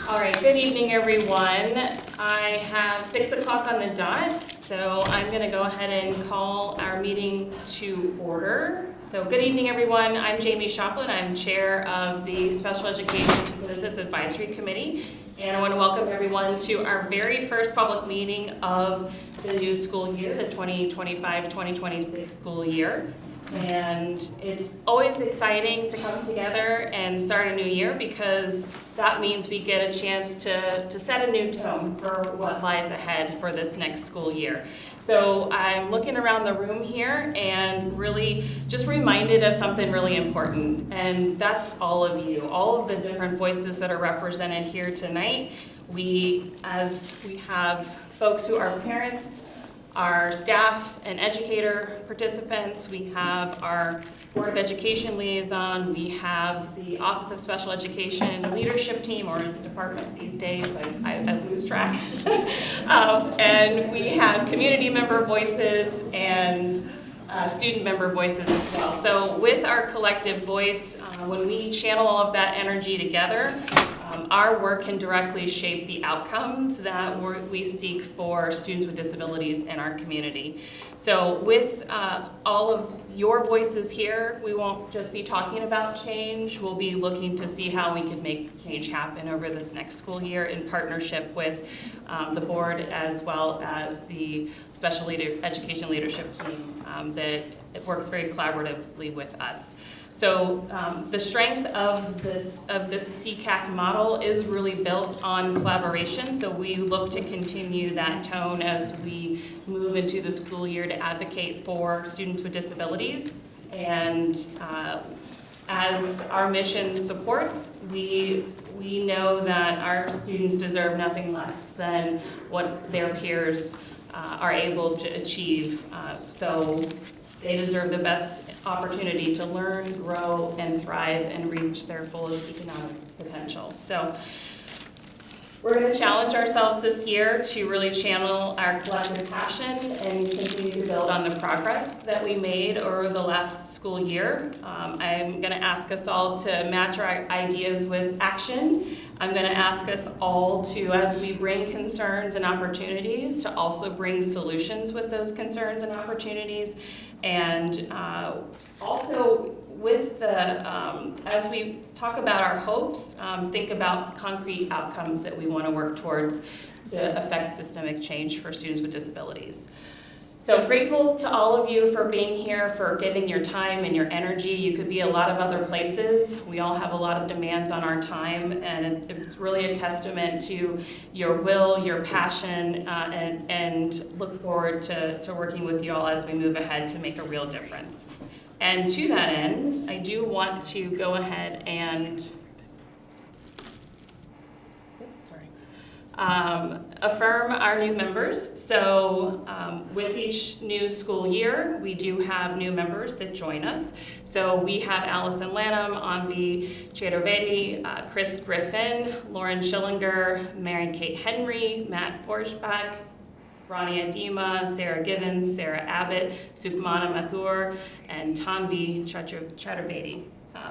All right, good evening, everyone. I have 6 o'clock on the dot, so I'm going to go ahead and call our meeting to order. So good evening, everyone. I'm Jamie Shoplin. I'm chair of the Special Education Citizens Advisory Committee, and I want to welcome everyone to our very first public meeting of the new school year, the 2025-2026 school year. And it's always exciting to come together and start a new year because that means we get a chance to set a new tone for what lies ahead for this next school year. So I'm looking around the room here and really just reminded of something really important, and that's all of you, all of the different voices that are represented here tonight. As we have folks who are parents, our staff and educator participants, we have our Board of Education liaison, we have the Office of Special Education leadership team, or is it department these days? I lose track. And we have community member voices and student member voices as well. So with our collective voice, when we channel all of that energy together, our work can directly shape the outcomes that we seek for students with disabilities in our community. So with all of your voices here, we won't just be talking about change, we'll be looking to see how we can make change happen over this next school year in partnership with the board as well as the Special Education Leadership team that works very collaboratively with us. So the strength of this CCAC model is really built on collaboration. So we look to continue that tone as we move into the school year to advocate for students with disabilities. And as our mission supports, we know that our students deserve nothing less than what their peers are able to achieve. So they deserve the best opportunity to learn, grow, and thrive and reach their fullest economic potential. So we're going to challenge ourselves this year to really channel our collective passion and continue to build on the progress that we made over the last school year. I'm going to ask us all to match our ideas with action. I'm going to ask us all to, as we bring concerns and opportunities, to also bring solutions with those concerns and opportunities. And also with as we talk about our hopes, think about concrete outcomes that we want to work towards to affect systemic change for students with disabilities. So grateful to all of you for being here, for giving your time and your energy. You could be a lot of other places. We all have a lot of demands on our time, and it's really a testament to your will, your passion, and look forward to working with you all as we move ahead to make a real difference. And to that end, I do want to go ahead and affirm our new members. So with each new school year, we do have new members that join us. So we have Allison Lanham, Anvi Chaturvedi, Chris Griffin, Lauren Schillinger, Mary Kate Henry, Matt Forsbach, Rania Dima, Sarah Givens, Sarah Abbott, Sukhmana Mathur, and Tanvi Chaturvedi.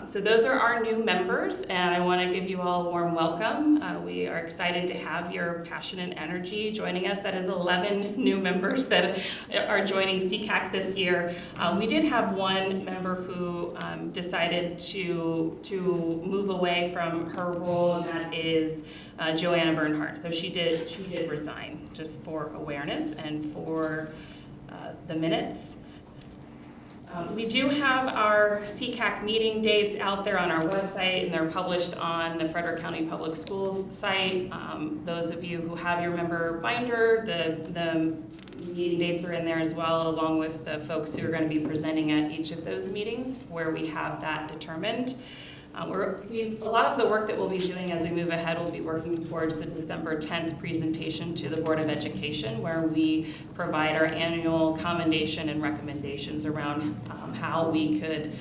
So those are our new members, and I want to give you all a warm welcome. We are excited to have your passion and energy joining us. That is 11 new members that are joining CCAC this year. We did have one member who decided to move away from her role, and that is Joanna Bernhardt. So she did resign, just for awareness and for the minutes. We do have our CCAC meeting dates out there on our website, and they're published on the Frederick County Public Schools site. Those of you who have your member binder, the meeting dates are in there as well, along with the folks who are going to be presenting at each of those meetings where we have that determined. A lot of the work that we'll be doing as we move ahead will be working towards the December 10th presentation to the Board of Education, where we provide our annual commendation and recommendations around how we could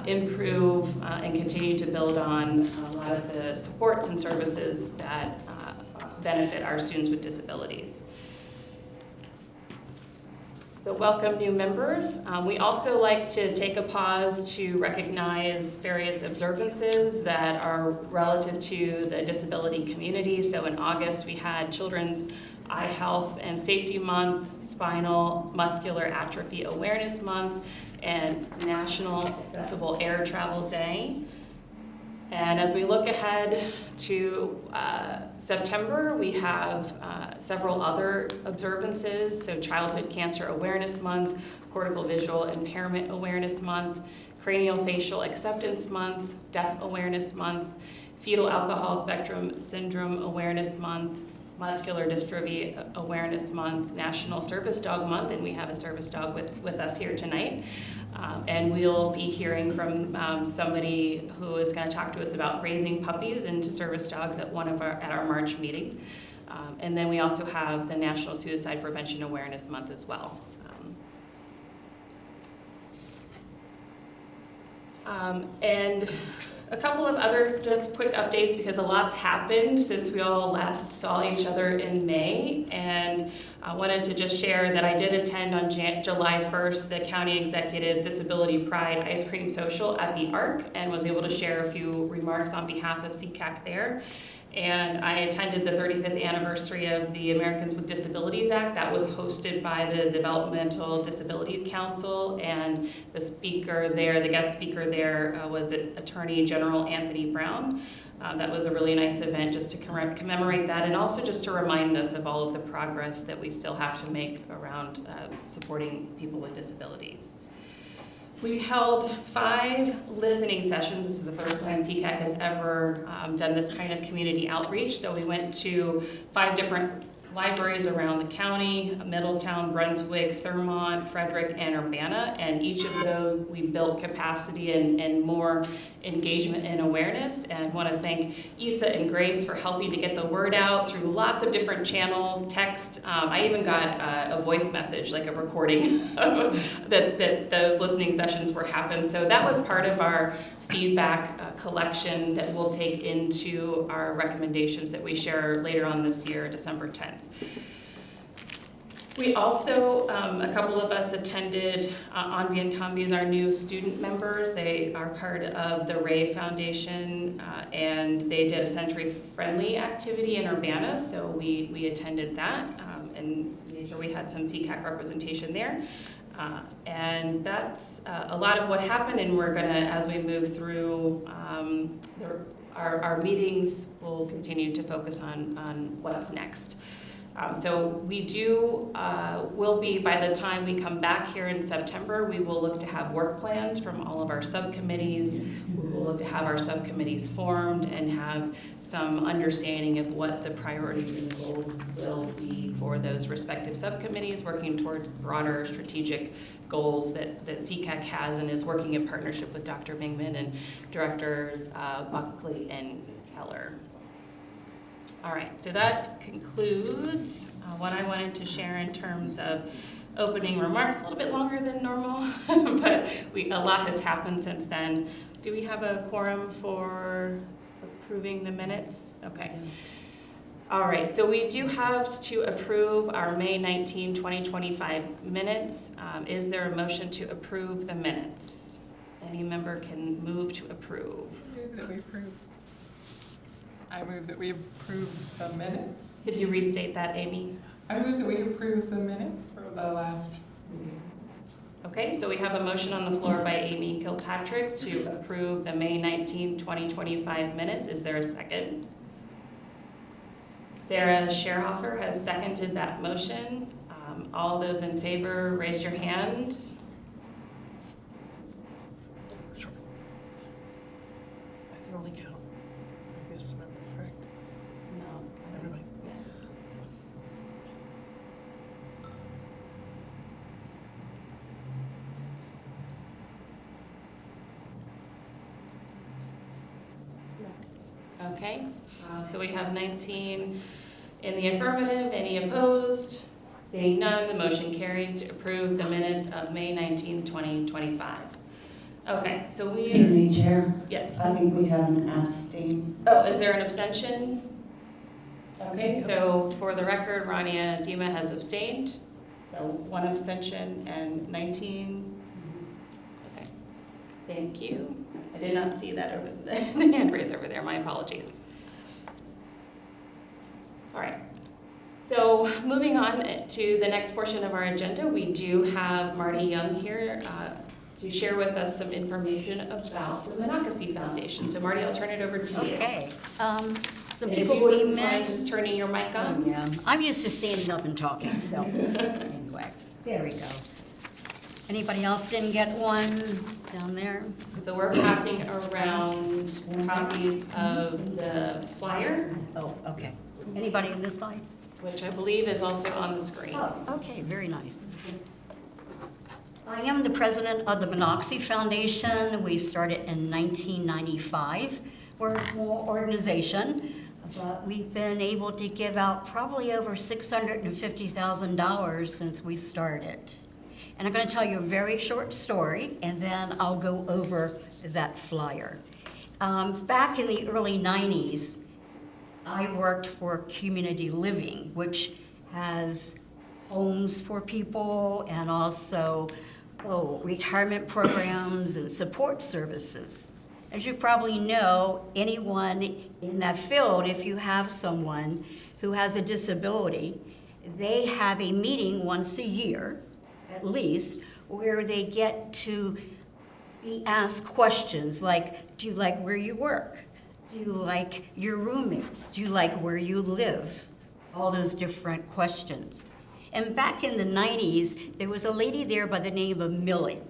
improve and continue to build on a lot of the supports and services that benefit our students with disabilities. So welcome new members. We also like to take a pause to recognize various observances that are relative to the disability community. So in August, we had Children's Eye Health and Safety Month, Spinal Muscular Atrophy Awareness Month, and National Accessible Air Travel Day. And as we look ahead to September, we have several other observances. So Childhood Cancer Awareness Month, Cortical Visual Impairment Awareness Month, Cranial Facial Acceptance Month, Deaf Awareness Month, Fetal Alcohol Spectrum Syndrome Awareness Month, Muscular Dystrophy Awareness Month, National Service Dog Month, and we have a service dog with us here tonight. And we'll be hearing from somebody who is going to talk to us about raising puppies into service dogs at our March meeting. And then we also have the National Suicide Prevention Awareness Month as well. And a couple of other just quick updates because a lot's happened since we all last saw each other in May. And I wanted to just share that I did attend on July 1st the County Executive's Disability Pride Ice Cream Social at the ARC and was able to share a few remarks on behalf of CCAC there. And I attended the 35th anniversary of the Americans with Disabilities Act. That was hosted by the Developmental Disabilities Council, and the speaker there, the guest speaker there was Attorney General Anthony Brown. That was a really nice event just to commemorate that and also just to remind us of all of the progress that we still have to make around supporting people with disabilities. We held 5 listening sessions. This is the first time CCAC has ever done this kind of community outreach. So we went to 5 different libraries around the county, Middletown, Brunswick, Thurmont, Frederick, and Urbana. And each of those we built capacity and more engagement and awareness. And want to thank Isa and Grace for helping to get the word out through lots of different channels, text. I even got a voice message, like a recording of that those listening sessions were happening. So that was part of our feedback collection that we'll take into our recommendations that we share later on this year, December 10th. We also, a couple of us attended, Anvi and Tambi, our new student members. They are part of the Ray Foundation, and they did a Century Friendly activity in Urbana, so we attended that, and made sure we had some CCAC representation there. And that's a lot of what happened, and we're gonna, as we move through our meetings, we'll continue to focus on what's next. So we will be, by the time we come back here in September, we will look to have work plans from all of our subcommittees. We will look to have our subcommittees formed and have some understanding of what the priorities and goals will be for those respective subcommittees, working towards broader strategic goals that CCAC has and is working in partnership with Dr. Bingman and Directors Buckley and Teller. All right, so that concludes what I wanted to share in terms of opening remarks. A little bit longer than normal, but a lot has happened since then. Do we have a quorum for approving the minutes? Okay. All right, so we do have to approve our May 19, 2025 minutes. Is there a motion to approve the minutes? Any member can move to approve. That we approve. I move that we approve the minutes. Could you restate that, Amy? I move that we approve the minutes for the last meeting. Okay, so we have a motion on the floor by Amy Kilpatrick to approve the May 19, 2025 minutes. Is there a second? Sarah Scherhofer has seconded that motion. All those in favor, raise your hand. Sure. I can only count. I guess members, right? No. Everybody. Okay, so we have 19 in the affirmative. Any opposed? Seeing none, the motion carries to approve the minutes of May 19, 2025. Okay, so Excuse me, Chair. Yes. I think we have an abstain. Oh, is there an abstention? Okay, so for the record, Rania Dima has abstained. So 1 abstention and 19. Okay, thank you. I did not see that over the hand raise over there, my apologies. All right, so moving on to the next portion of our agenda, we do have Marty Young here to share with us some information about the Monocacy Foundation. So Marty, I'll turn it over to you. Okay, some And if people you wouldn't came mind in. just turning your mic on. Yeah, I'm used to standing up and talking, so, anyway, there we go. Anybody else didn't get one down there? So we're passing around copies of the flyer, Oh, okay. Anybody on this side? which I believe is also on the screen. Oh, okay, very nice. I am the president of the Monocacy Foundation. We started in 1995. We're a small organization, but we've been able to give out probably over $650,000 since we started. And I'm going to tell you a very short story, and then I'll go over that flyer. Back in the early 90s, I worked for Community Living, which has homes for people and also retirement programs and support services. As you probably know, anyone in that field, if you have someone who has a disability, they have a meeting once a year, at least, where they get to be asked questions like, do you like where you work? Do you like your roommates? Do you like where you live? All those different questions. And back in the 90s, there was a lady there by the name of Millie.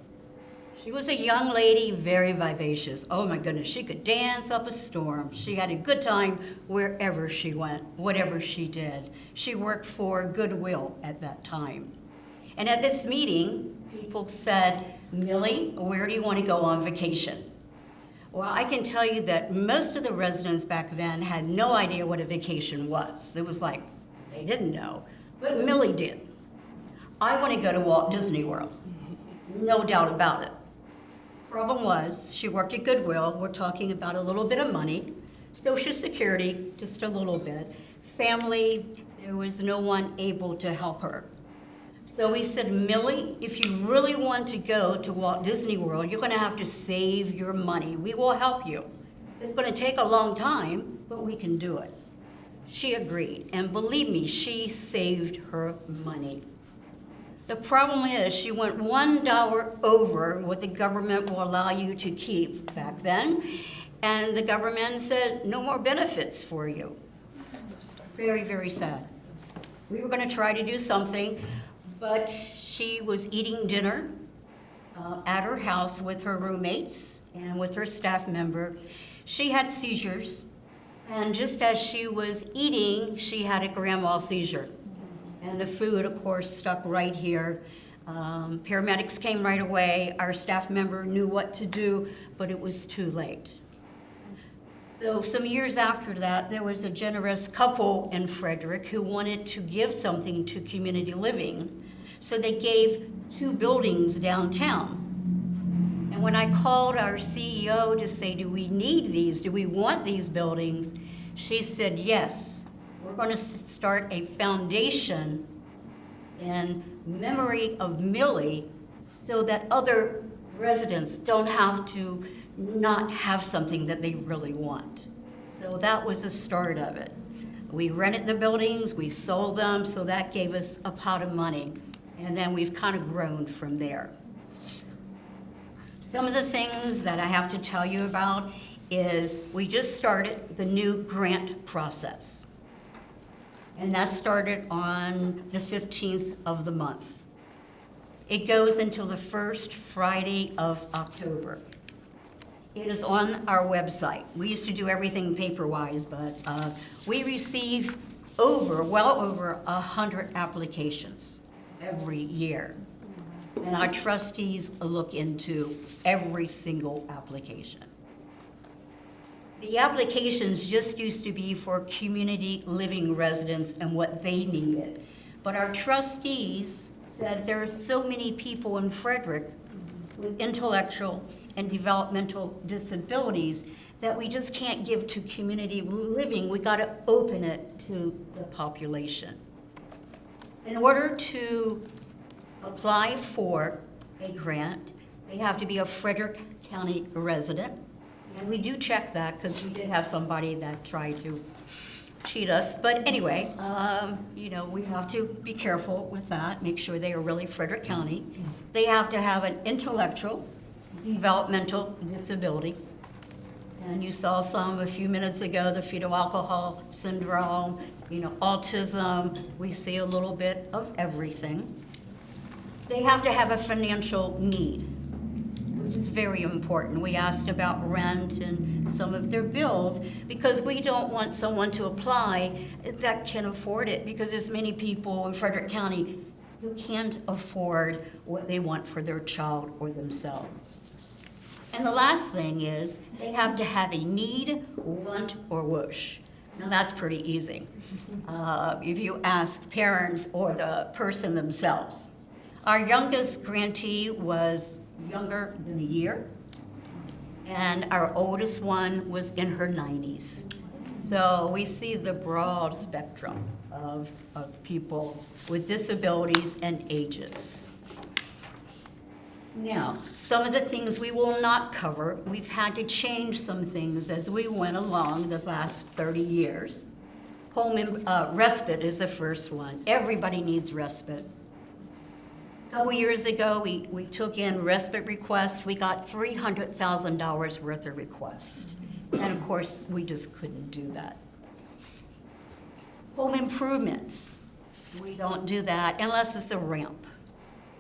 She was a young lady, very vivacious. Oh my goodness, she could dance up a storm. She had a good time wherever she went, whatever she did. She worked for Goodwill at that time. And at this meeting, people said, Millie, where do you want to go on vacation? Well, I can tell you that most of the residents back then had no idea what a vacation was. It was like, they didn't know. But Millie did. I want to go to Walt Disney World. No doubt about it. Problem was, she worked at Goodwill. We're talking about a little bit of money. Social Security, just a little bit. Family, there was no one able to help her. So we said, Millie, if you really want to go to Walt Disney World, you're going to have to save your money. We will help you. It's going to take a long time, but we can do it. She agreed, and believe me, she saved her money. The problem is she went $1 over what the government will allow you to keep back then, and the government said, no more benefits for you. Very, very sad. We were going to try to do something, but she was eating dinner at her house with her roommates and with her staff member. She had seizures, and just as she was eating, she had a grand mal seizure. And the food, of course, stuck right here. Paramedics came right away. Our staff member knew what to do, but it was too late. So some years after that, there was a generous couple in Frederick who wanted to give something to Community Living. So they gave 2 buildings downtown. And when I called our CEO to say, do we need these? Do we want these buildings? She said, yes. We're going to start a foundation in memory of Millie so that other residents don't have to not have something that they really want. So that was the start of it. We rented the buildings, we sold them, so that gave us a pot of money. And then we've kind of grown from there. Some of the things that I have to tell you about is we just started the new grant process. And that started on the 15th of the month. It goes until the first Friday of October. It is on our website. We used to do everything paper-wise, but we receive well over 100 applications every year. And our trustees look into every single application. The applications just used to be for Community Living residents and what they needed. But our trustees said there are so many people in Frederick with intellectual and developmental disabilities that we just can't give to Community Living. We got to open it to the population. In order to apply for a grant, they have to be a Frederick County resident. And we do check that because we did have somebody that tried to cheat us. But anyway, you know, we have to be careful with that, make sure they are really Frederick County. They have to have an intellectual, developmental disability. And you saw some a few minutes ago, the fetal alcohol syndrome, you know, autism. We see a little bit of everything. They have to have a financial need, which is very important. We asked about rent and some of their bills because we don't want someone to apply that can afford it, because there's many people in Frederick County who can't afford what they want for their child or themselves. And the last thing is they have to have a need, want, or wish. Now that's pretty easy if you ask parents or the person themselves. Our youngest grantee was younger than a year, and our oldest one was in her 90s. So we see the broad spectrum of people with disabilities and ages. Now, some of the things we will not cover, we've had to change some things as we went along the last 30 years. Home respite is the first one. Everybody needs respite. A couple years ago, we took in respite requests. We got $300,000 worth of requests. And of course, we just couldn't do that. Home improvements, we don't do that unless it's a ramp.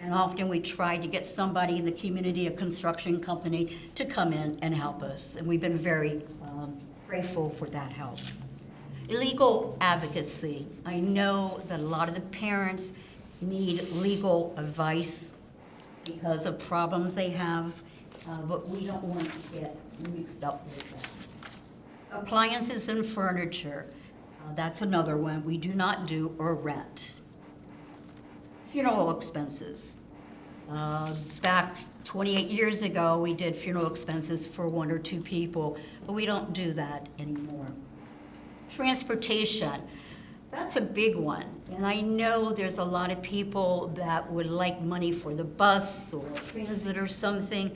And often we try to get somebody in the community, a construction company, to come in and help us. And we've been very grateful for that help. Legal advocacy. I know that a lot of the parents need legal advice because of problems they have, but we don't want to get mixed up with that. Appliances and furniture. That's another one we do not do or rent. Funeral expenses. Back 28 years ago, we did funeral expenses for 1 or 2 people, but we don't do that anymore. Transportation, that's a big one. And I know there's a lot of people that would like money for the bus or transit or something,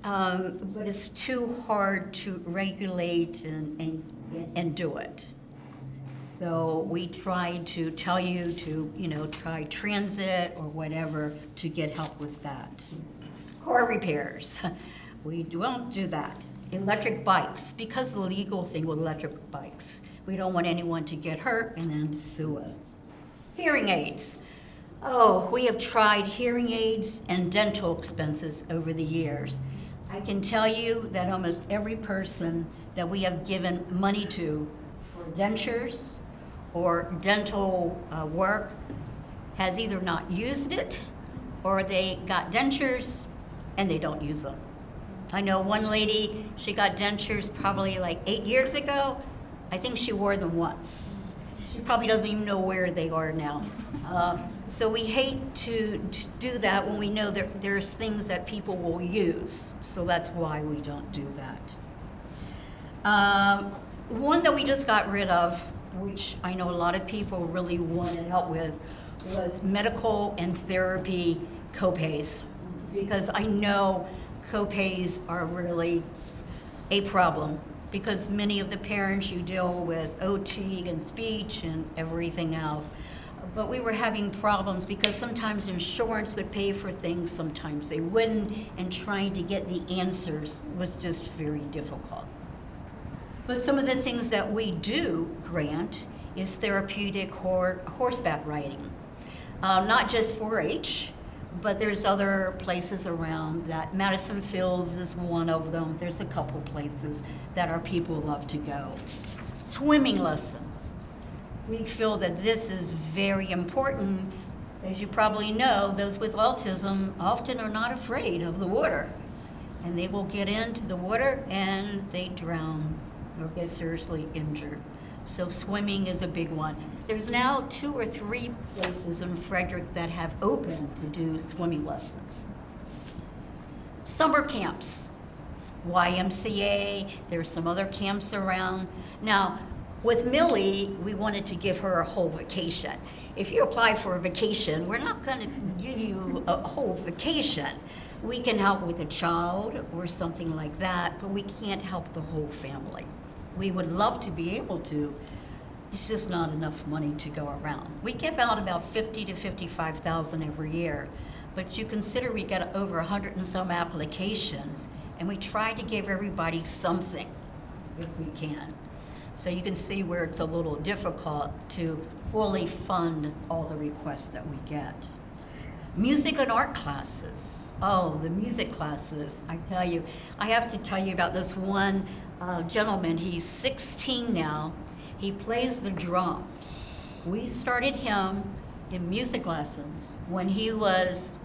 but it's too hard to regulate and do it. So we try to tell you to, you know, try transit or whatever to get help with that. Car repairs, we won't do that. Electric bikes, because the legal thing with electric bikes, we don't want anyone to get hurt and then sue us. Hearing aids. Oh, we have tried hearing aids and dental expenses over the years. I can tell you that almost every person that we have given money to for dentures or dental work has either not used it or they got dentures and they don't use them. I know one lady, she got dentures probably like 8 years ago. I think she wore them once. She probably doesn't even know where they are now. So we hate to do that when we know there's things that people will use. So that's why we don't do that. One that we just got rid of, which I know a lot of people really wanted help with, was medical and therapy copays. Because I know copays are really a problem, because many of the parents, you deal with OT and speech and everything else. But we were having problems because sometimes insurance would pay for things, sometimes they wouldn't, and trying to get the answers was just very difficult. But some of the things that we do grant is therapeutic horseback riding. Not just 4-H, but there's other places around that. Madison Fields is one of them. There's a couple places that our people love to go. Swimming lessons. We feel that this is very important. As you probably know, those with autism often are not afraid of the water. And they will get into the water and they drown or get seriously injured. So swimming is a big one. There's now 2 or 3 places in Frederick that have opened to do swimming lessons. Summer camps, YMCA, there's some other camps around. Now, With Millie, we wanted to give her a whole vacation. If you apply for a vacation, we're not going to give you a whole vacation. We can help with a child or something like that, but we can't help the whole family. We would love to be able to. It's just not enough money to go around. We give out about 50 to 55,000 every year, but you consider we get over 100 and some applications, and we try to give everybody something if we can. So you can see where it's a little difficult to fully fund all the requests that we get. Music and art classes. Oh, the music classes, I tell you. I have to tell you about this one gentleman. He's 16 now. He plays the drums. We started him in music lessons when he was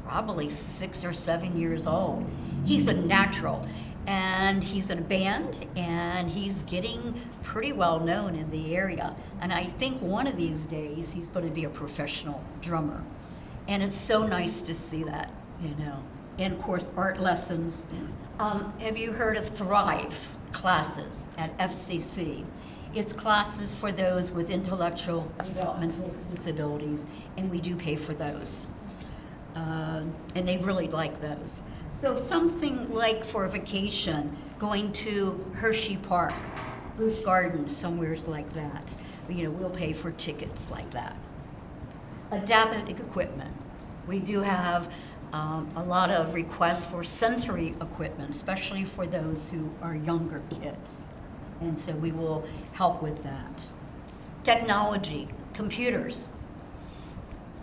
probably 6 or 7 years old. He's a natural. And he's in a band, and he's getting pretty well known in the area. And I think one of these days he's going to be a professional drummer. And it's so nice to see that, you know. And of course, art lessons. Have you heard of Thrive classes at FCC? It's classes for those with intellectual developmental disabilities, and we do pay for those. And they really like those. So something like for a vacation, going to Hershey Park, Busch Gardens, somewhere like that. You know, we'll pay for tickets like that. Adaptive equipment. We do have a lot of requests for sensory equipment, especially for those who are younger kids. And so we will help with that. Technology, computers.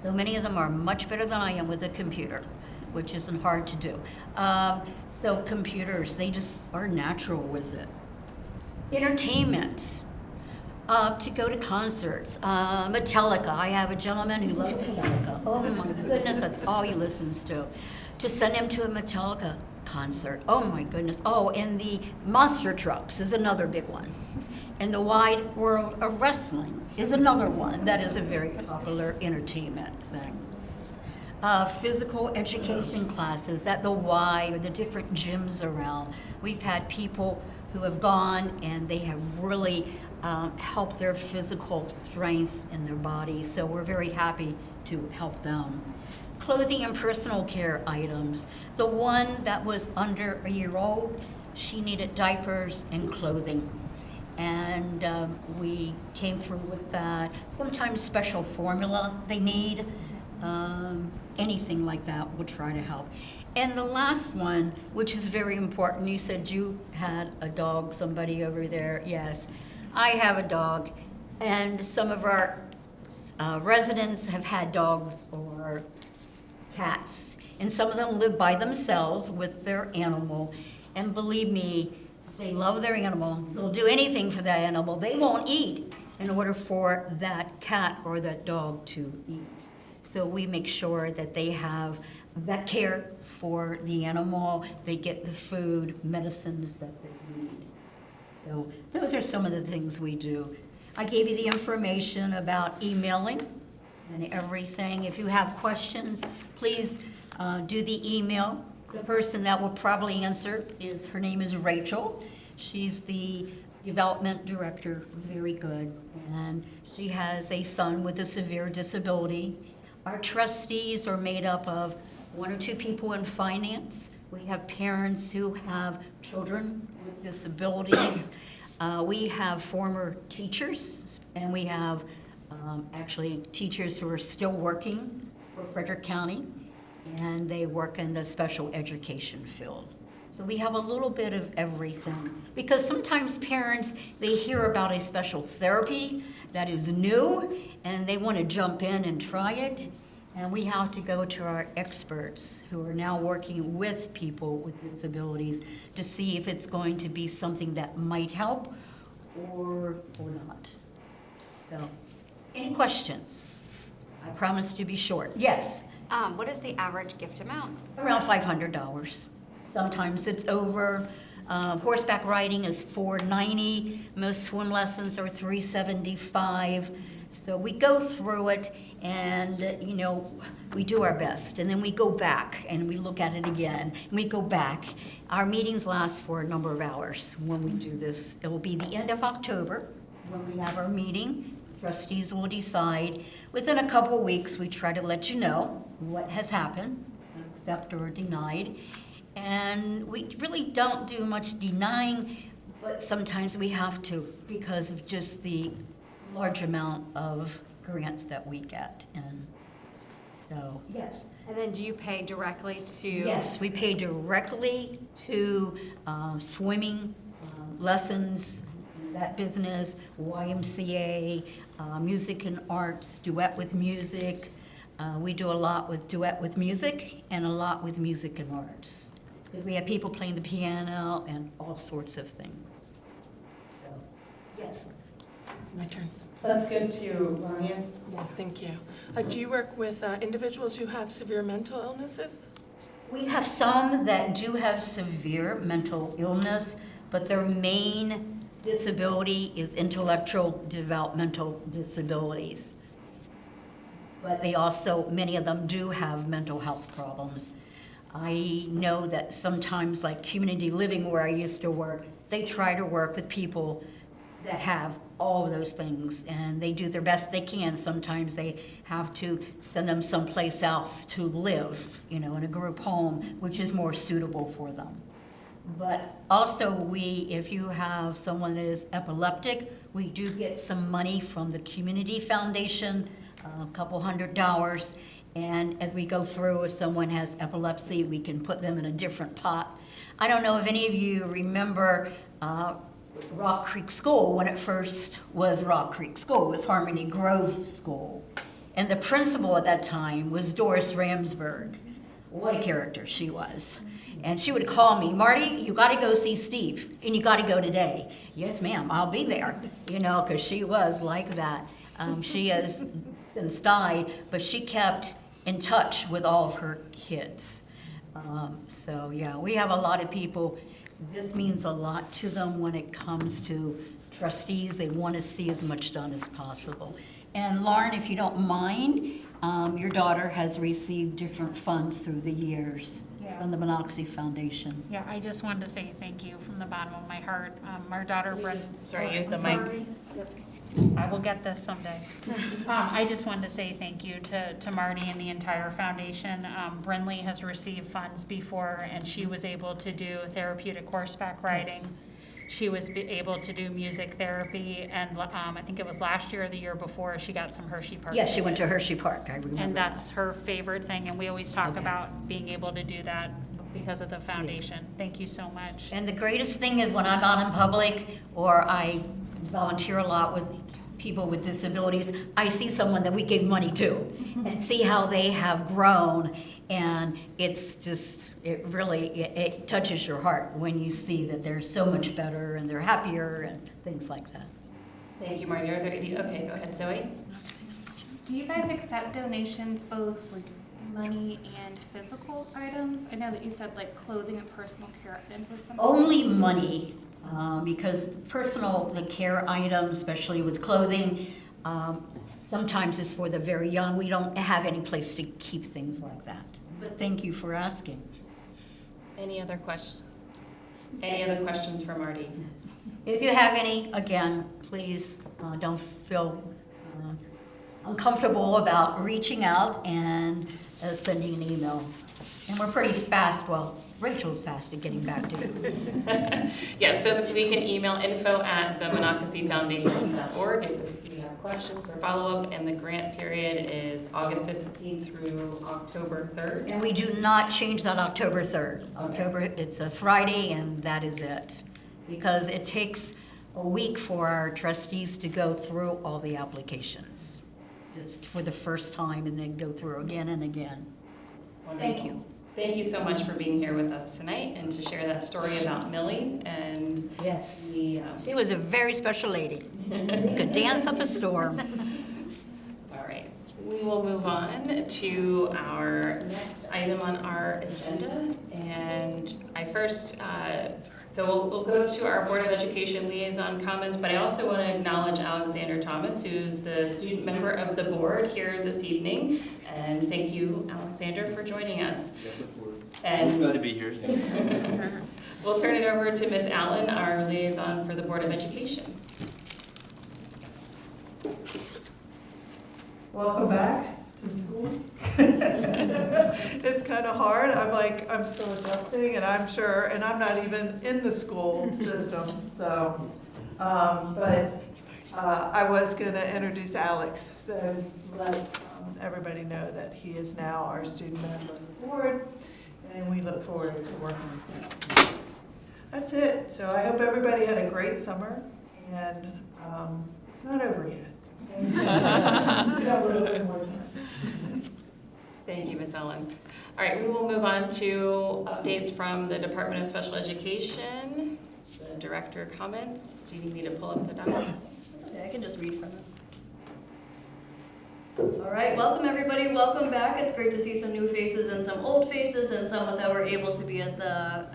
So many of them are much better than I am with a computer, which isn't hard to do. So computers, they just are natural with it. Entertainment, to go to concerts. Metallica, I have a gentleman who loves Metallica. Oh my goodness, that's all he listens to. To send him to a Metallica concert, oh my goodness. Oh, and the monster trucks is another big one. And the wide world of wrestling is another one that is a very popular entertainment thing. Physical education classes at the Y or the different gyms around. We've had people who have gone and they have really helped their physical strength in their body, so we're very happy to help them. Clothing and personal care items. The one that was under a year old, she needed diapers and clothing. And we came through with that. Sometimes special formula they need. Anything like that, we'll try to help. And the last one, which is very important, you said you had a dog, somebody over there. Yes, I have a dog. And some of our residents have had dogs or cats. And some of them live by themselves with their animal. And believe me, they love their animal. They'll do anything for that animal. They won't eat in order for that cat or that dog to eat. So we make sure that they have vet care for the animal. They get the food, medicines that they need. So those are some of the things we do. I gave you the information about emailing and everything. If you have questions, please do the email. The person that will probably answer her name is Rachel. She's the development director, very good. And she has a son with a severe disability. Our trustees are made up of 1 or 2 people in finance. We have parents who have children with disabilities. We have former teachers, and we have actually teachers who are still working for Frederick County, and they work in the special education field. So we have a little bit of everything, because sometimes parents, they hear about a special therapy that is new, and they want to jump in and try it, and we have to go to our experts who are now working with people with disabilities to see if it's going to be something that might help or not. So, any questions? I promise to be short. Yes? What is the average gift amount? Around $500. Sometimes it's over. Horseback riding is $490. Most swim lessons are $375. So we go through it, and we do our best, and then we go back and we look at it again, and we go back. Our meetings last for a number of hours when we do this. It will be the end of October when we have our meeting, trustees will decide. Within a couple weeks, we try to let you know what has happened, accept or denied. And we really don't do much denying, but sometimes we have to because of just the large amount of grants that we get. And so, yes. And then do you pay directly to? Yes, we pay directly to swimming lessons, that business, YMCA, music and arts, duet with music. We do a lot with duet with music and a lot with music and arts. Because we have people playing the piano and all sorts of things. So, yes. My turn. That's good too, Rania. Yeah, thank you. Do you work with individuals who have severe mental illnesses? We have some that do have severe mental illness, but their main disability is intellectual developmental disabilities. But they also, many of them do have mental health problems. I know that sometimes, like community living where I used to work, they try to work with people that have all of those things, and they do their best they can. Sometimes they have to send them someplace else to live, in a group home, which is more suitable for them. But also if you have someone that is epileptic, we do get some money from the Community Foundation, a couple $100. And as we go through, if someone has epilepsy, we can put them in a different pot. I don't know if any of you remember Rock Creek School when it first was Rock Creek School. It was Harmony Grove School. And the principal at that time was Doris Ramsberg. What a character she was. And she would call me, Marty, you got to go see Steve, and you got to go today. Yes, ma'am, I'll be there, because she was like that. She has since died, but she kept in touch with all of her kids. So, yeah, we have a lot of people. This means a lot to them when it comes to trustees. They want to see as much done as possible. And Lauren, if you don't mind, your daughter has received different funds through the years from the Monocacy Foundation. Yeah, I just wanted to say thank you from the bottom of my heart. Our daughter Brenda. Sorry, use the mic. I will get this someday. I just wanted to say thank you to Marty and the entire foundation. Brinley has received funds before, and she was able to do therapeutic horseback riding. Yes. She was able to do music therapy, and I think it was last year or the year before, she got some Hershey Park. Yeah, she went to tickets. Hershey Park, I remember. And that's her favorite thing, and we always talk Okay. about being able to do that because of the foundation. Thank you so much. And the greatest thing is when I'm out in public or I volunteer a lot with people with disabilities, I see someone that we gave money to and see how they have grown. And it's just, it touches your heart when you see that they're so much better and they're happier and things like that. Thank you, Marty. Are there any? Okay, go ahead, Zoe. Do you guys accept donations, both money and physical items? I know that you said like clothing and personal care items is something. Only money, because the care items, especially with clothing, sometimes is for the very young. We don't have any place to keep things like that. But thank you for asking. Any other questions? Any other questions for Marty? If you have any, again, please don't feel uncomfortable about reaching out and sending an email. And we're pretty fast, well, Rachel's fast at getting back to you. Yeah, so we can email info@themonocacyfoundation.org if you have questions or follow-up, and the grant period is August 15th through October 3rd. And we do not change that October 3rd. It's a Friday, and that is it. Because it takes a week for our trustees to go through all the applications, just for the first time, and then go through again and again. Thank you. Thank you so much for being here with us tonight and to share that story about Millie and Yes. the, She was a very special lady. Could dance up a storm. all right. We will move on to our next item on our agenda. And I first, so we'll go to our Board of Education liaison comments, but I also want to acknowledge Alexander Thomas, who's the student member of the board here this evening. And thank you, Alexander, for joining us. Yes, of course. And I'm glad to be here. we'll turn it over to Ms. Allen, our liaison for the Board of Education. welcome back to school. It's kind of hard. I'm still adjusting, and I'm sure, and I'm not even in the school system, so, I was gonna introduce Alex, so let everybody know that he is now our student member of the board, and we look forward to working with him. That's it. So I hope everybody had a great summer, and it's not over yet. Still got a little bit more time. Thank you, Ms. Ellen. All right, we will move on to updates from the Department of Special Education. The director comments. Do you need me to pull up the document? That's okay, I can just read from it. All right, welcome everybody, welcome back. It's great to see some new faces and some old faces and some that were able to be at the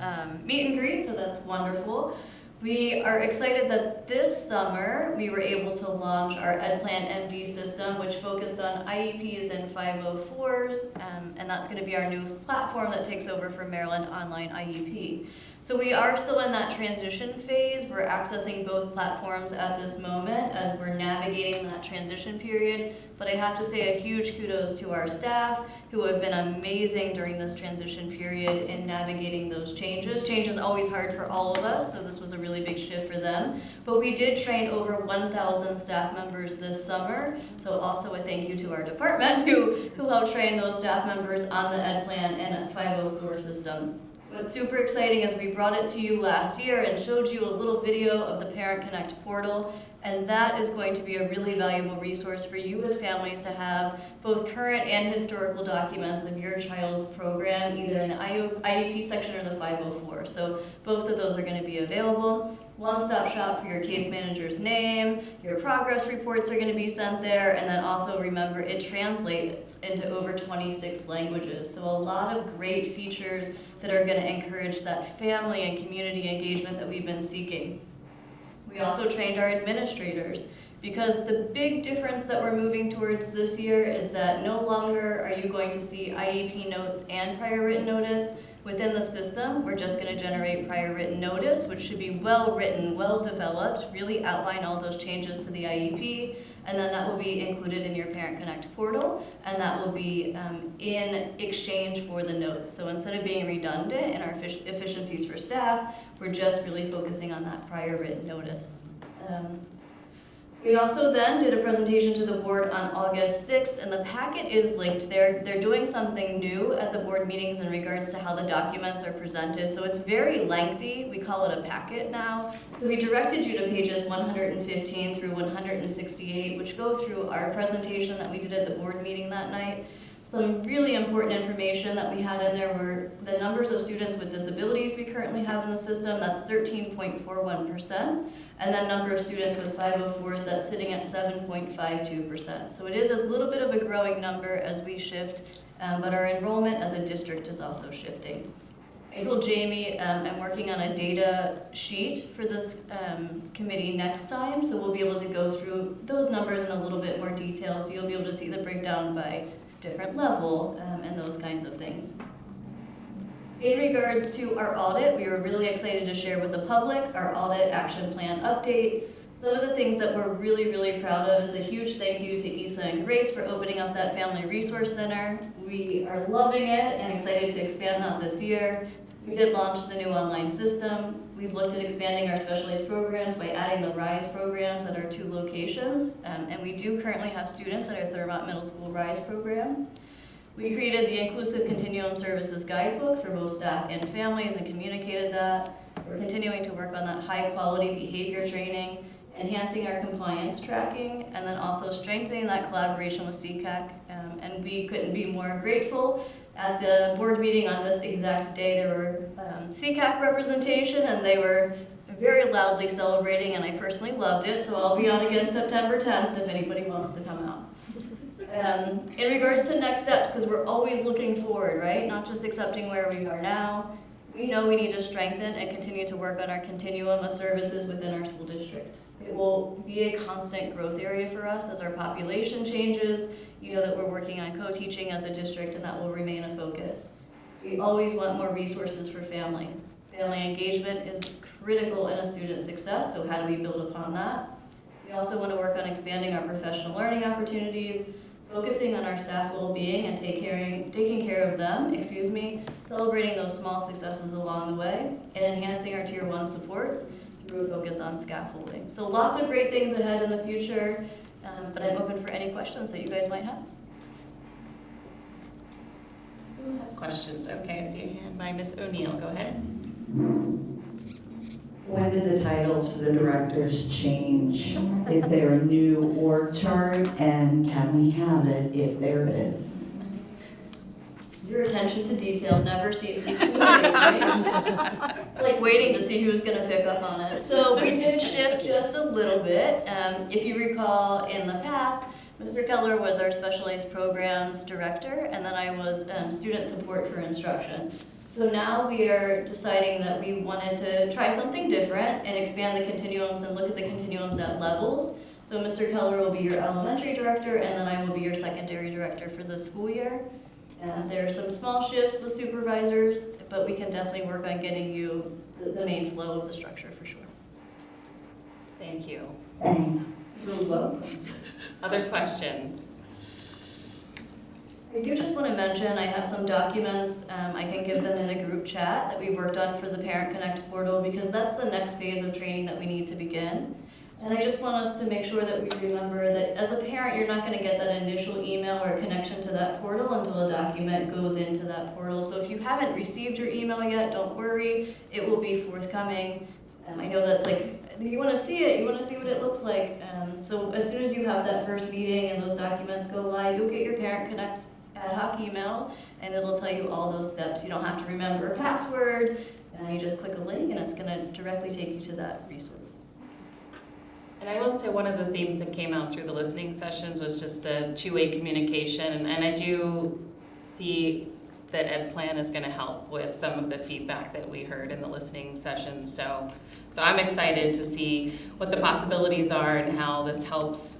meet and greet, so that's wonderful. We are excited that this summer we were able to launch our EdPlan MD system, which focused on IEPs and 504s, and that's going to be our new platform that takes over for Maryland Online IEP. So we are still in that transition phase. We're accessing both platforms at this moment as we're navigating that transition period. But I have to say a huge kudos to our staff who have been amazing during this transition period in navigating those changes. Change is always hard for all of us, so this was a really big shift for them. But we did train over 1,000 staff members this summer. So also a thank you to our department who helped train those staff members on the EdPlan and 504 system. What's super exciting is we brought it to you last year and showed you a little video of the Parent Connect portal, and that is going to be a really valuable resource for you as families to have both current and historical documents of your child's program, either in the IEP section or the 504. So both of those are going to be available. One-stop shop for your case manager's name, your progress reports are going to be sent there, and then also remember it translates into over 26 languages. So a lot of great features that are going to encourage that family and community engagement that we've been seeking. We also trained our administrators because the big difference that we're moving towards this year is that no longer are you going to see IEP notes and prior written notice within the system. We're just going to generate prior written notice, which should be well written, well developed, really outline all those changes to the IEP, and then that will be included in your Parent Connect portal, and that will be in exchange for the notes. So instead of being redundant in our efficiencies for staff, we're just really focusing on that prior written notice. We also then did a presentation to the board on August 6th, and the packet is linked. They're doing something new at the board meetings in regards to how the documents are presented. So it's very lengthy. We call it a packet now. So we directed you to pages 115 through 168, which go through our presentation that we did at the board meeting that night. Some really important information that we had in there were the numbers of students with disabilities we currently have in the system. That's 13.41%. And then number of students with 504s, that's sitting at 7.52%. So it is a little bit of a growing number as we shift, but our enrollment as a district is also shifting. I told Jamie I'm working on a data sheet for this committee next time, so we'll be able to go through those numbers in a little bit more detail, so you'll be able to see the breakdown by different level and those kinds of things. In regards to our audit, we were really excited to share with the public our audit action plan update. Some of the things that we're really, really proud of is a huge thank you to Isa and Grace for opening up that Family Resource Center. We are loving it and excited to expand that this year. We did launch the new online system. We've looked at expanding our specialized programs by adding the RISE programs at our 2 locations. And we do currently have students at our Thurmont Middle School RISE program. We created the Inclusive Continuum Services Guidebook for both staff and families and communicated that. We're continuing to work on that high-quality behavior training, enhancing our compliance tracking, and then also strengthening that collaboration with CCAC. And we couldn't be more grateful. At the board meeting on this exact day, there were CCAC representation, and they were very loudly celebrating, and I personally loved it, so I'll be on again September 10th if anybody wants to come out. In regards to next steps, because we're always looking forward, right? Not just accepting where we are now. We know we need to strengthen and continue to work on our continuum of services within our school district. It will be a constant growth area for us as our population changes. You know that we're working on co-teaching as a district, and that will remain a focus. We always want more resources for families. Family engagement is critical in a student's success, so how do we build upon that? We also want to work on expanding our professional learning opportunities, focusing on our staff well-being and taking care of them, celebrating those small successes along the way, and enhancing our Tier 1 supports through a focus on scaffolding. So lots of great things ahead in the future, but I'm open for any questions that you guys might have. Who has questions? Okay, I see a hand by Miss O'Neill. Go ahead. When do the titles for the directors change? Is there a new org chart, and can we have it if there is? Your attention to detail never ceases to amaze me. It's like waiting to see who's going to pick up on it. So we did shift just a little bit. If you recall, in the past, Mr. Keller was our specialized programs director, and then I was student support for instruction. So now we are deciding that we wanted to try something different and expand the continuums and look at the continuums at levels. So Mr. Keller will be your elementary director, and then I will be your secondary director for the school year. There are some small shifts with supervisors, but we can definitely work on getting you the main flow of the structure for sure. Thank you. Thanks. You're welcome. Other questions? I do just want to mention, I have some documents, I can give them in the group chat that we worked on for the Parent Connect portal, because that's the next phase of training that we need to begin. And I just want us to make sure that we remember that as a parent, you're not going to get that initial email or connection to that portal until a document goes into that portal. So if you haven't received your email yet, don't worry, it will be forthcoming. I know that's like, you want to see it, you want to see what it looks like. So as soon as you have that first meeting and those documents go live, you'll get your Parent Connect ad hoc email, and it'll tell you all those steps. You don't have to remember a password, you just click a link and it's going to directly take you to that resource. And I will say one of the themes that came out through the listening sessions was just the two-way communication. And I do see that EdPlan is going to help with some of the feedback that we heard in the listening sessions. So I'm excited to see what the possibilities are and how this helps,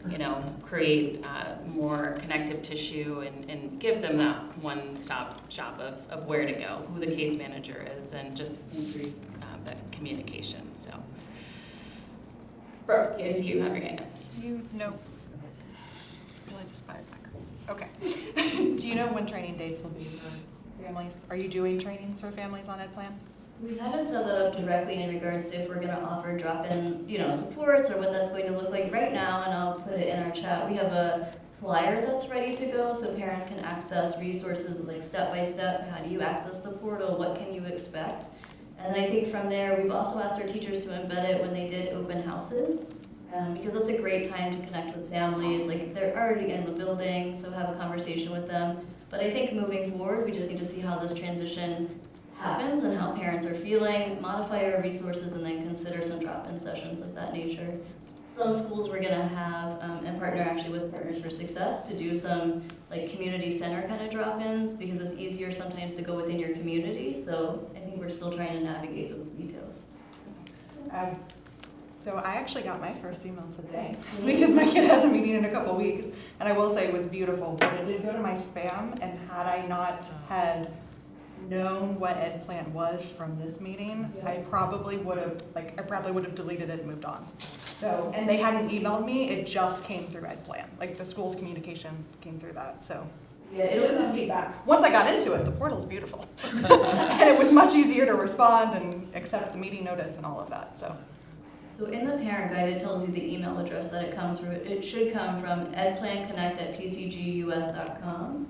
create more connective tissue and give them that one-stop shop of where to go, who the case manager is, and just increase that communication. So. Brooke, yes, you have your hand up. Nope. Well, I despise my Okay. Do you know when training dates will be for families? Are you doing trainings for families on EdPlan? So we haven't set that up directly in regards to if we're going to offer drop-in, supports or what that's going to look like right now, and I'll put it in our chat. We have a flyer that's ready to go so parents can access resources like step-by-step. How do you access the portal? What can you expect? And then I think from there, we've also asked our teachers to embed it when they did open houses, because that's a great time to connect with families. Like, they're already in the building, so have a conversation with them. But I think moving forward, we just need to see how this transition happens and how parents are feeling, modify our resources, and then consider some drop-in sessions of that nature. Some schools we're going to have, and partner actually with Partners for Success, to do some like community center kind of drop-ins, because it's easier sometimes to go within your community. So I think we're still trying to navigate those details. So I actually got my first email today because my kid has a meeting in a couple weeks, and I will say it was beautiful, but it did go to my spam, and had I not had known what EdPlan was from this meeting, I probably would have deleted it and moved on. So, and they hadn't emailed me, it just came through EdPlan. Like, the school's communication came through that, so. Yeah, it was feedback. Once I got into it, the portal's beautiful. And it was much easier to respond and accept the meeting notice and all of that, so. So in the parent guide, it tells you the email address that it comes through. It should come from edplanconnect@pcgus.com.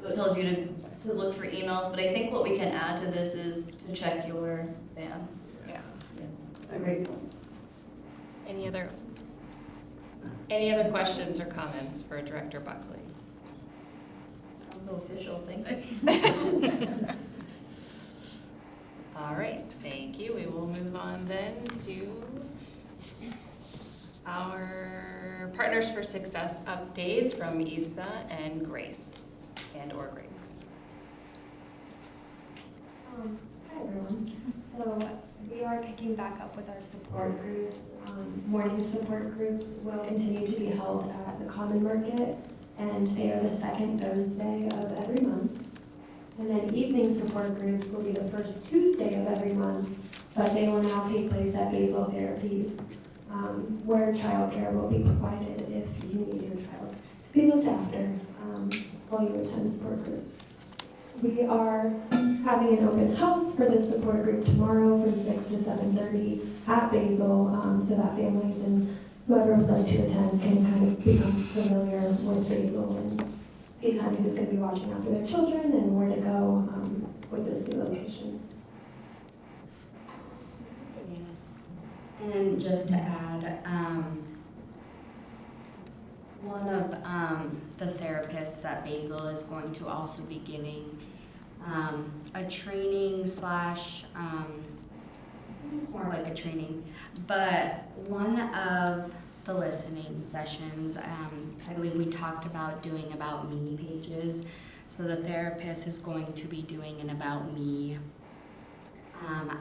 So it tells you to look for emails, but I think what we can add to this is to check your spam. Yeah. That's a great point. Any other questions or comments for Director Buckley? Sounds so official, thank you. All right, thank you. We will move on then to our Partners for Success updates from Issa and Grace, or Grace. Hi everyone. So we are picking back up with our support groups. Morning support groups will continue to be held at the Common Market, and they are the second Thursday of every month. And then evening support groups will be the first Tuesday of every month, but they will now take place at Basal Therapies, where childcare will be provided if you need your child to be looked after. while you attend support group. We are having an open house for this support group tomorrow from 6 to 7:30 at Basil, so that families and whoever would like to attend can kind of become familiar with Basil and see kind of who's going to be watching after their children and where to go with this new location. Yes. And just to add, one of the therapists at Basil is going to also be giving a training slash, it's more like a training, but one of the listening sessions, I believe we talked about doing about me pages. So the therapist is going to be doing an about me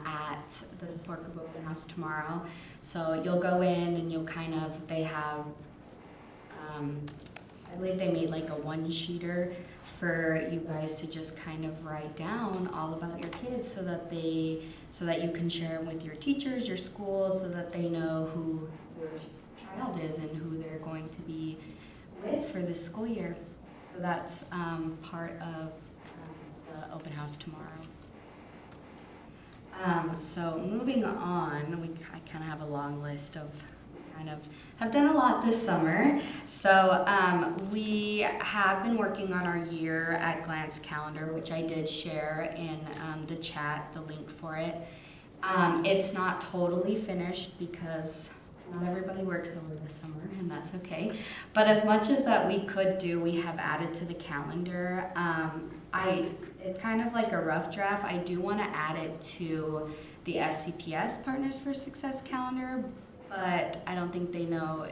at the support group open house tomorrow. So you'll go in and you'll kind of, they have, I believe they made like a one-sheeter for you guys to just kind of write down all about your kids so that you can share them with your teachers, your school, so that they know who your child is and who they're going to be with for this school year. So that's part of the open house tomorrow. So moving on, I kind of have a long list of, have done a lot this summer. So we have been working on our year at Glance calendar, which I did share in the chat, the link for it. It's not totally finished because not everybody works over the summer, and that's okay. But as much as that we could do, we have added to the calendar. It's kind of like a rough draft. I do want to add it to the FCPS Partners for Success calendar, but I don't think they know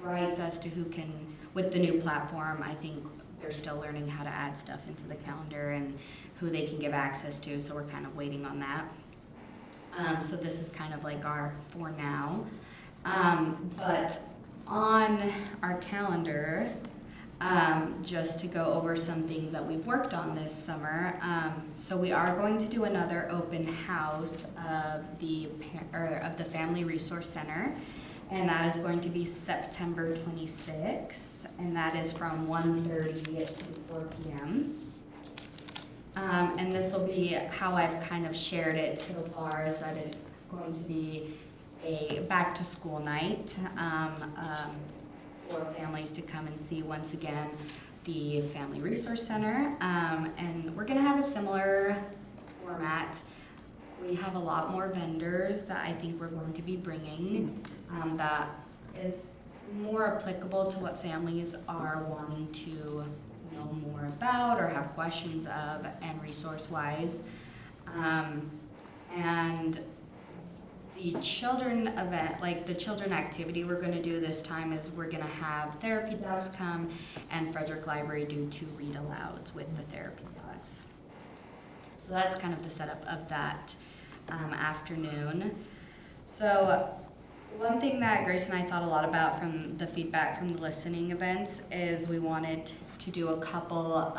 rights as to who can, with the new platform, I think they're still learning how to add stuff into the calendar and who they can give access to, so we're kind of waiting on that. So this is kind of like our for now. But on our calendar, just to go over some things that we've worked on this summer. So we are going to do another open house of the Family Resource Center, and that is going to be September 26th, and that is from 1:30 to 4 p.m. And this will be how I've kind of shared it to the bars, that it's going to be a back to school night for families to come and see once again the Family Resource Center. And we're gonna have a similar format. We have a lot more vendors that I think we're going to be bringing that is more applicable to what families are wanting to know more about or have questions of, and resource-wise. And the children event, like the children activity we're going to do this time is we're going to have therapy dogs come and Frederick Library do 2 read-alouds with the therapy dogs. So that's kind of the setup of that afternoon. So one thing that Grace and I thought a lot about from the feedback from the listening events is we wanted to do a couple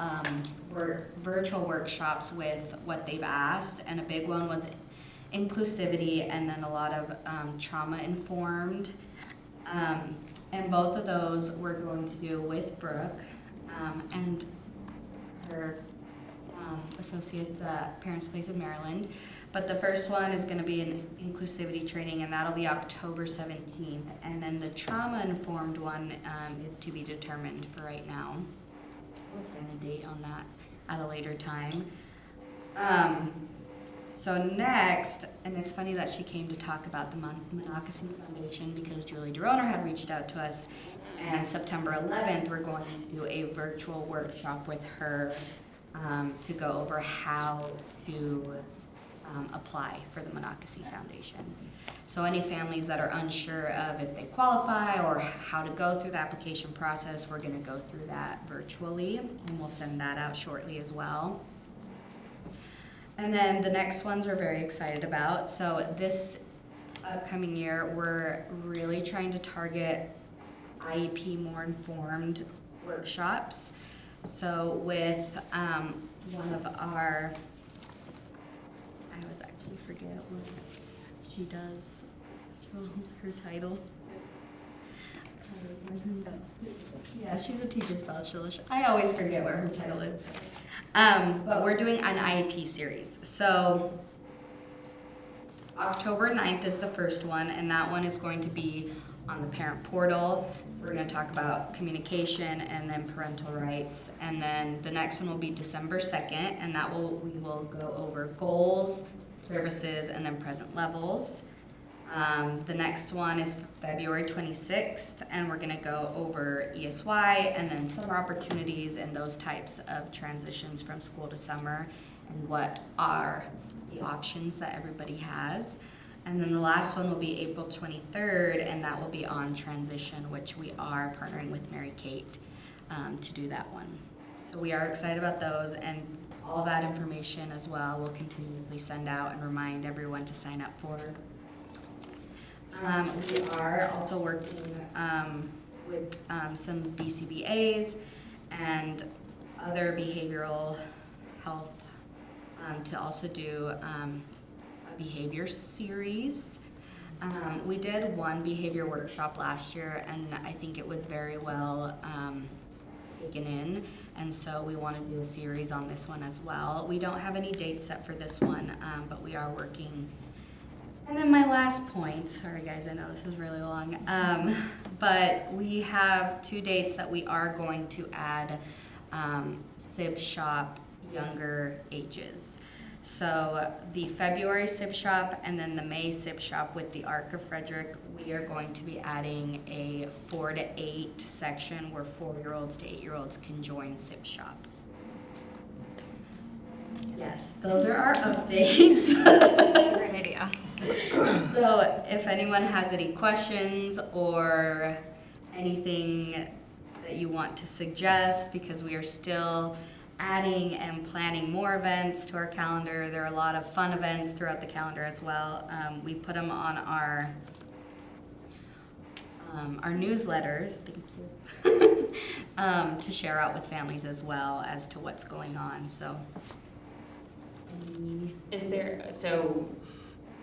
virtual workshops with what they've asked, and a big one was inclusivity, and then a lot of trauma-informed. And both of those we're going to do with Brooke and her associates at Parents Place of Maryland. But the first one is going to be an inclusivity training, and that'll be October 17th. And then the trauma-informed one is to be determined for right now. We'll plan a date on that at a later time. So next, and it's funny that she came to talk about the Monocacy Foundation because Julie DeRoner had reached out to us, and September 11th we're going to do a virtual workshop with her to go over how to apply for the Monocacy Foundation. So any families that are unsure of if they qualify or how to go through the application process, we're going to go through that virtually, and we'll send that out shortly as well. And then the next ones we're very excited about. So this upcoming year, we're really trying to target IEP more informed workshops. So with one of our, I always actually forget what she does, her title. Yeah, she's a teacher fellow. I always forget what her title is. But we're doing an IEP series. So October 9th is the first one, and that one is going to be on the parent portal. We're going to talk about communication and then parental rights. And then the next one will be December 2nd, and we will go over goals, services, and then present levels. The next one is February 26th, and we're going to go over ESY and then summer opportunities and those types of transitions from school to summer and what are the options that everybody has. And then the last one will be April 23rd, and that will be on transition, which we are partnering with Mary Kate to do that one. So we are excited about those, and all that information as well we'll continuously send out and remind everyone to sign up for. We are also working with some BCBAs and other behavioral health to also do a behavior series. We did one behavior workshop last year, and I think it was very well taken in, and so we want to do a series on this one as well. We don't have any dates set for this one, but we are working. And then my last point, sorry guys, I know this is really long, but we have 2 dates that we are going to add SIB shop younger ages. So the February SIB shop and then the May SIB shop with the Arc of Frederick, we are going to be adding a 4 to 8 section where 4-year-olds to 8-year-olds can join SIB shop. Yes, those are our updates. Great idea. So if anyone has any questions or anything that you want to suggest, because we are still adding and planning more events to our calendar. There are a lot of fun events throughout the calendar as well. We put them on our newsletters, thank you, to share out with families as well as to what's going on. So,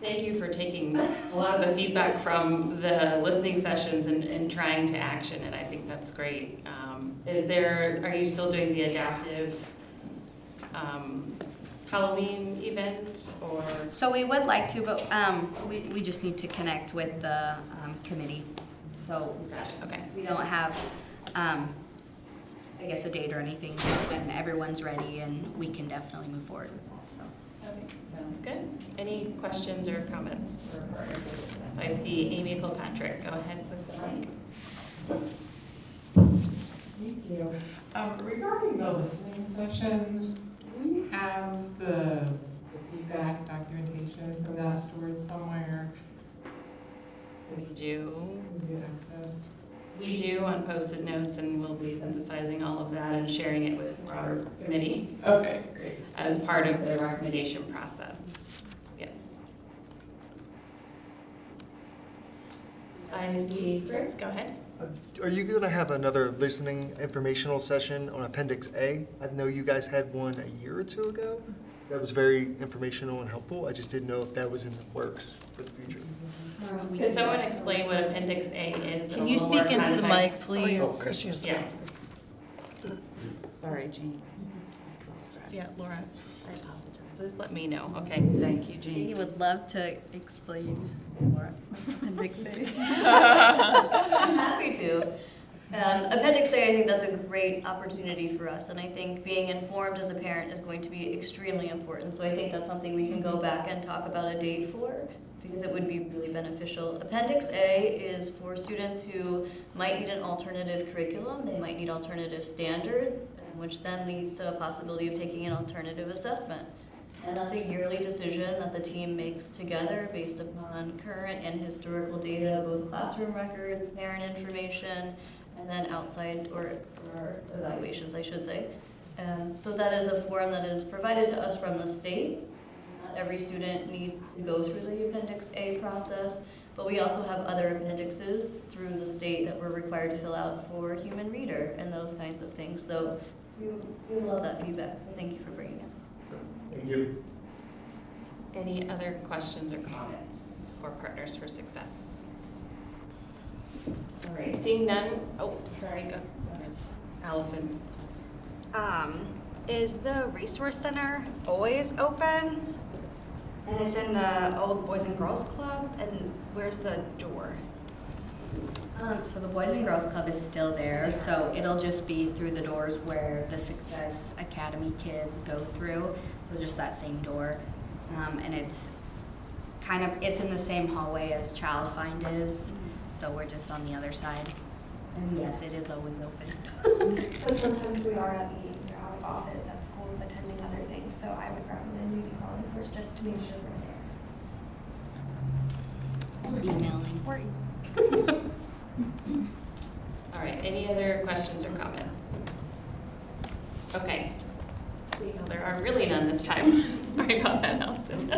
thank you for taking a lot of the feedback from the listening sessions and trying to action it. I think that's great. Are you still doing the adaptive Halloween event, or? So we would like to, but we just need to connect with the committee. So Okay. we don't have, I guess, a date or anything, when everyone's ready, and we can definitely move forward with that. So. Okay, sounds good. Any questions or comments for Partner for Success? I see Amy Kilpatrick. Go ahead with the mic. Thank you. Regarding the listening sessions, do we have the feedback documentation from that stored somewhere? We do. We do access. We do on Post-it notes, and we'll be synthesizing all of that and sharing it with the broader committee. Okay, great. As part of the recommendation process. Yeah. I see Chris, go ahead. Are you going to have another listening informational session on Appendix A? I know you guys had one a year or two ago. That was very informational and helpful. I just didn't know if that was in the works for the future. Can someone explain what Appendix A is? Can you speak into the mic, please? Oh, okay. Yeah. Sorry, Jean. Yeah, Laura, just let me know, okay? Thank you, Jean. Jeannie would love to explain more. Appendix A. I'm happy to. Appendix A, I think that's a great opportunity for us, and I think being informed as a parent is going to be extremely important. So I think that's something we can go back and talk about a date for, because it would be really beneficial. Appendix A is for students who might need an alternative curriculum, they might need alternative standards, which then leads to a possibility of taking an alternative assessment. And that's a yearly decision that the team makes together based upon current and historical data, both classroom records, parent information, and then outside or evaluations, I should say. So that is a form that is provided to us from the state. Not every student needs to go through the Appendix A process, but we also have other appendixes through the state that we're required to fill out for human reader and those kinds of things. So we love that feedback, so thank you for bringing it. Thank you. Any other questions or comments for Partners for Success? All right, seeing none, oh, sorry, go ahead. Allison. Is the Resource Center always open? And it's in the old Boys and Girls Club, and where's the door? So the Boys and Girls Club is still there, so it'll just be through the doors where the Success Academy kids go through, so just that same door. And it's it's in the same hallway as Child Find is, so we're just on the other side. And yes, it is always open. But sometimes we are at meetings or out of office at schools attending other things, so I would recommend maybe calling first just to make sure we're there. Or emailing. All right, any other questions or comments? Okay. Well, there are really none this time. Sorry about that, Allison.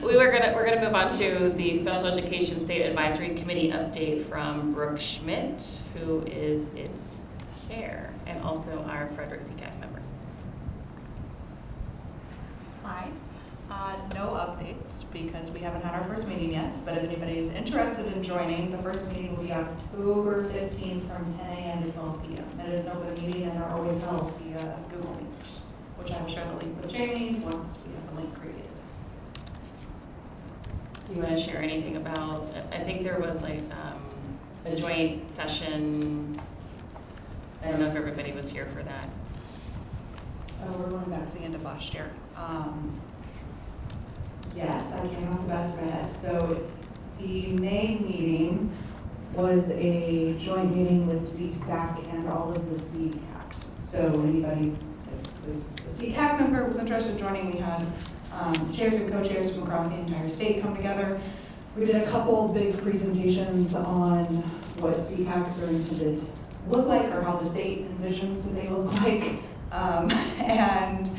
We're gonna move on to the Special Education State Advisory Committee update from Brooke Schmidt, who is its chair and also our Frederick CCAC member. Hi. No updates because we haven't had our first meeting yet, but if anybody is interested in joining, the first meeting will be October 15th from 10 a.m. to 12 p.m. It is an open meeting and they're always held via Google Meet, which I will share the link with Jamie once we have the link created. Do you want to share anything about, I think there was like a joint session. I don't know if everybody was here for that. We're going back to the end of last year. Yes, I came off the best of my head. So the main meeting was a joint meeting with CSAC and all of the CCACs. So anybody that was a CCAC member was interested in joining. We had chairs and co-chairs from across the entire state come together. We did a couple big presentations on what CCACs are intended to look like or how the state envisions that they look like, and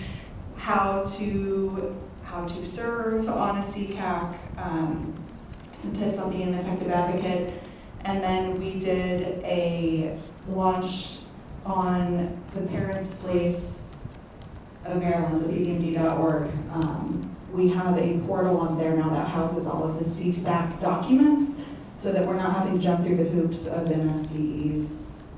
how to serve on a CCAC, some tips on being an effective advocate. And then we did launched on the Parents Place of Maryland, so ppmd.org. We have a portal on there now that houses all of the CSAC documents so that we're not having to jump through the hoops of MSDEs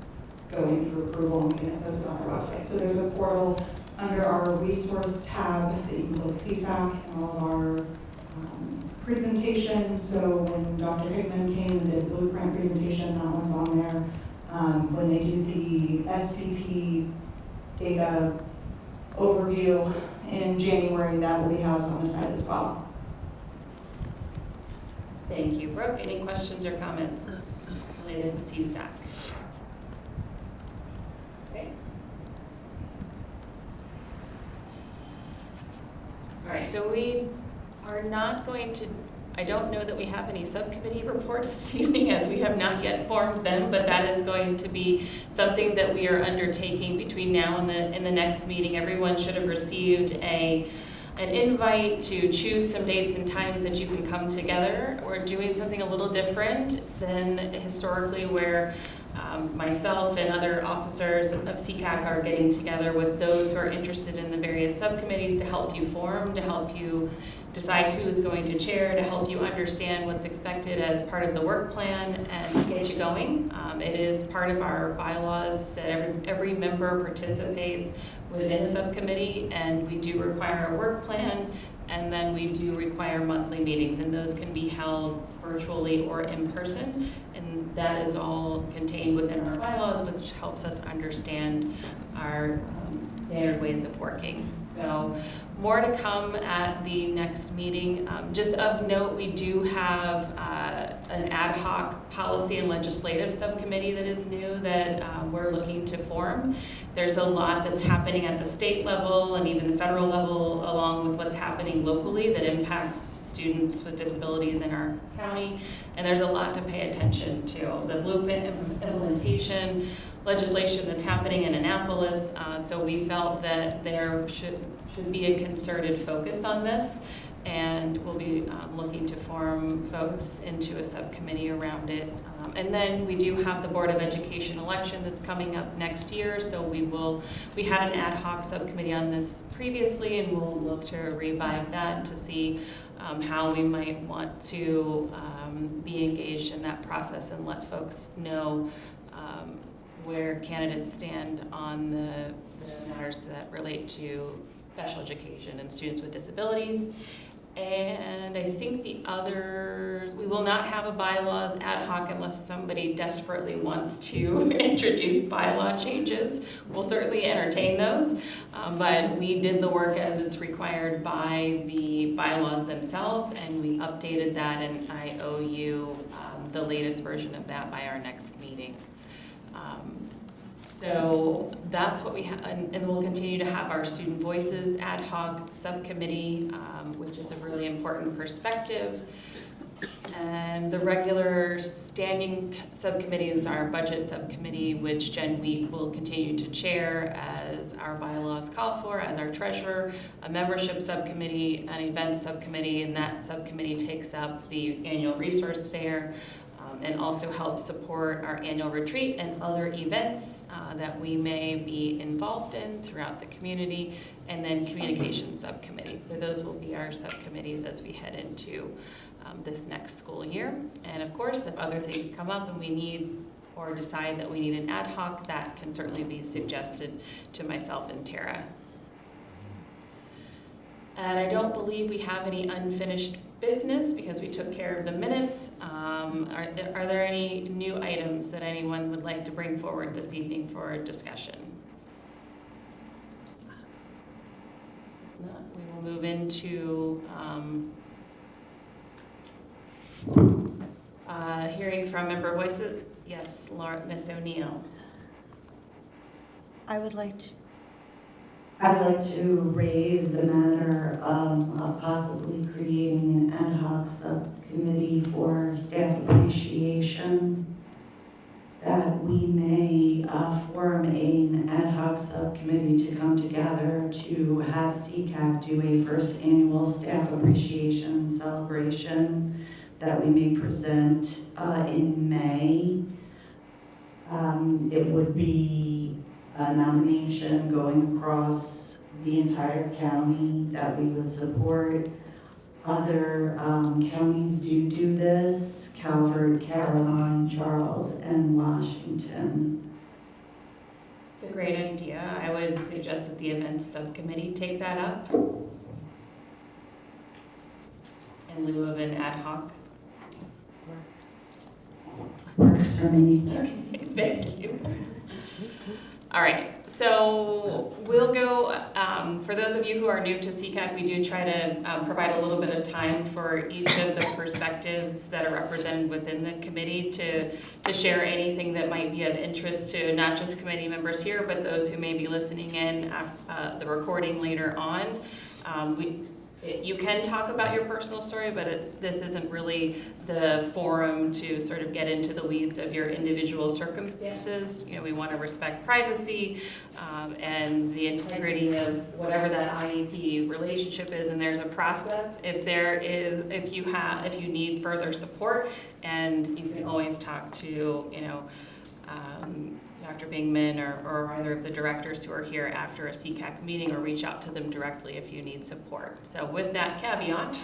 going through approval and getting it posted on our website. So there's a portal under our resource tab that you can click CSAC and all of our presentations. So when Dr. Hickman came and did blueprint presentation, that one's on there. When they did the SPP data overview in January, that will be housed on the site as well. Thank you. Brooke, any questions or comments related to CSAC? All right, so we are not going to, I don't know that we have any subcommittee reports this evening as we have not yet formed them, but that is going to be something that we are undertaking between now and the next meeting. Everyone should have received an invite to choose some dates and times that you can come together. We're doing something a little different than historically where myself and other officers of CCAC are getting together with those who are interested in the various subcommittees to help you form, to help you decide who's going to chair, to help you understand what's expected as part of the work plan and to get you going. It is part of our bylaws that every member participates within a subcommittee, and we do require a work plan, and then we do require monthly meetings, and those can be held virtually or in person, and that is all contained within our bylaws, which helps us understand our standard ways of working. So more to come at the next meeting. Just of note, we do have an ad hoc policy and legislative subcommittee that is new that we're looking to form. There's a lot that's happening at the state level and even the federal level, along with what's happening locally that impacts students with disabilities in our county, and there's a lot to pay attention to. The blueprint implementation legislation that's happening in Annapolis, so we felt that there should be a concerted focus on this, and we'll be looking to form folks into a subcommittee around it. And then we do have the Board of Education election that's coming up next year, so we had an ad hoc subcommittee on this previously, and we'll look to revive that to see how we might want to be engaged in that process and let folks know where candidates stand on the matters that relate to special education and students with disabilities. And I think the others, we will not have a bylaws ad hoc unless somebody desperately wants to introduce bylaw changes. We'll certainly entertain those, but we did the work as it's required by the bylaws themselves, and we updated that, and I owe you the latest version of that by our next meeting. So that's what we have, and we'll continue to have our Student Voices ad hoc subcommittee, which is a really important perspective. And the regular standing subcommittees, our budget subcommittee, which Jen Wheat will continue to chair as our bylaws call for, as our treasurer, a membership subcommittee, an events subcommittee, and that subcommittee takes up the annual resource fair, and also helps support our annual retreat and other events that we may be involved in throughout the community, and then communications subcommittee. So those will be our subcommittees as we head into this next school year. And of course, if other things come up and we need or decide that we need an ad hoc, that can certainly be suggested to myself and Tara. And I don't believe we have any unfinished business because we took care of the minutes. Are there any new items that anyone would like to bring forward this evening for discussion? No, we will move into hearing from member voices. Yes, Laura, Ms. O'Neill. I'd like to raise the matter of possibly creating an ad hoc subcommittee for staff appreciation, that we may form an ad hoc subcommittee to come together to have CCAC do a first annual staff appreciation celebration that we may present in May. It would be a nomination going across the entire county that we would support. Other counties do this: Calvert, Caroline, Charles, and Washington. It's a great idea. I would suggest that the events subcommittee take that up in lieu of an ad hoc. Works for me. Okay, thank you. All right, so we'll go, for those of you who are new to CCAC, we do try to provide a little bit of time for each of the perspectives that are represented within the committee to share anything that might be of interest to not just committee members here, but those who may be listening in the recording later on. You can talk about your personal story, but this isn't really the forum to sort of get into the weeds of your individual circumstances. You know, we want to respect privacy and the integrity of whatever that IEP relationship is, and there's a process. If you need further support, and you can always talk to, Dr. Bingman or either of the directors who are here after a CCAC meeting, or reach out to them directly if you need support. So with that caveat,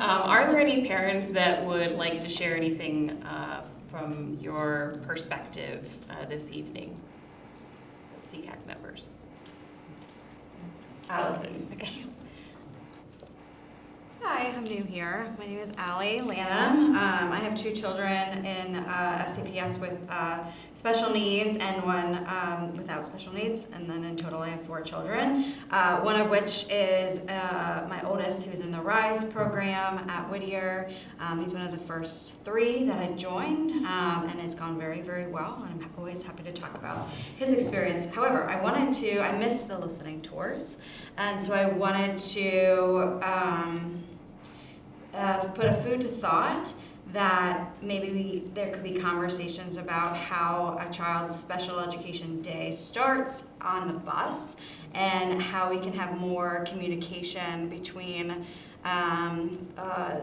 are there any parents that would like to share anything from your perspective this evening? CCAC members. Allison. Okay. Hi, I'm new here. My name is Allie Lanham. I have two children in FCPS with special needs and one without special needs, and then in total I have 4 children, one of which is my oldest, who's in the RISE program at Whittier. He's one of the first 3 that I joined, and it's gone very, very well, and I'm always happy to talk about his experience. However, I missed the listening tours, and so I wanted to put a food to thought that maybe there could be conversations about how a child's special education day starts on the bus, and how we can have more communication between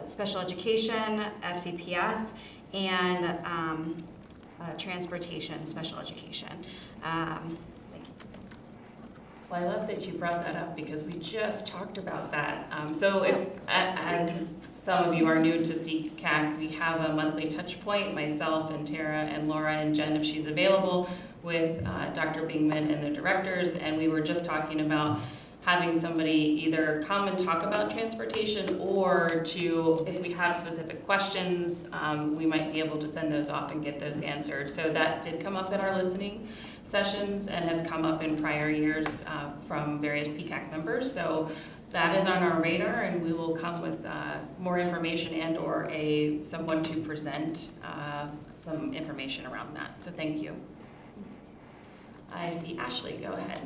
special education, FCPS, and transportation special education. Thank you. Well, I love that you brought that up because we just talked about that. So if, as some of you are new to CCAC, we have a monthly touch point, myself and Tara and Laura and Jen, if she's available, with Dr. Bingman and the directors. And we were just talking about having somebody either come and talk about transportation, or to, if we have specific questions, we might be able to send those off and get those answered. So that did come up in our listening sessions and has come up in prior years from various CCAC members. So that is on our radar, and we will come with more information and or someone to present some information around that. So thank you. I see Ashley, go ahead.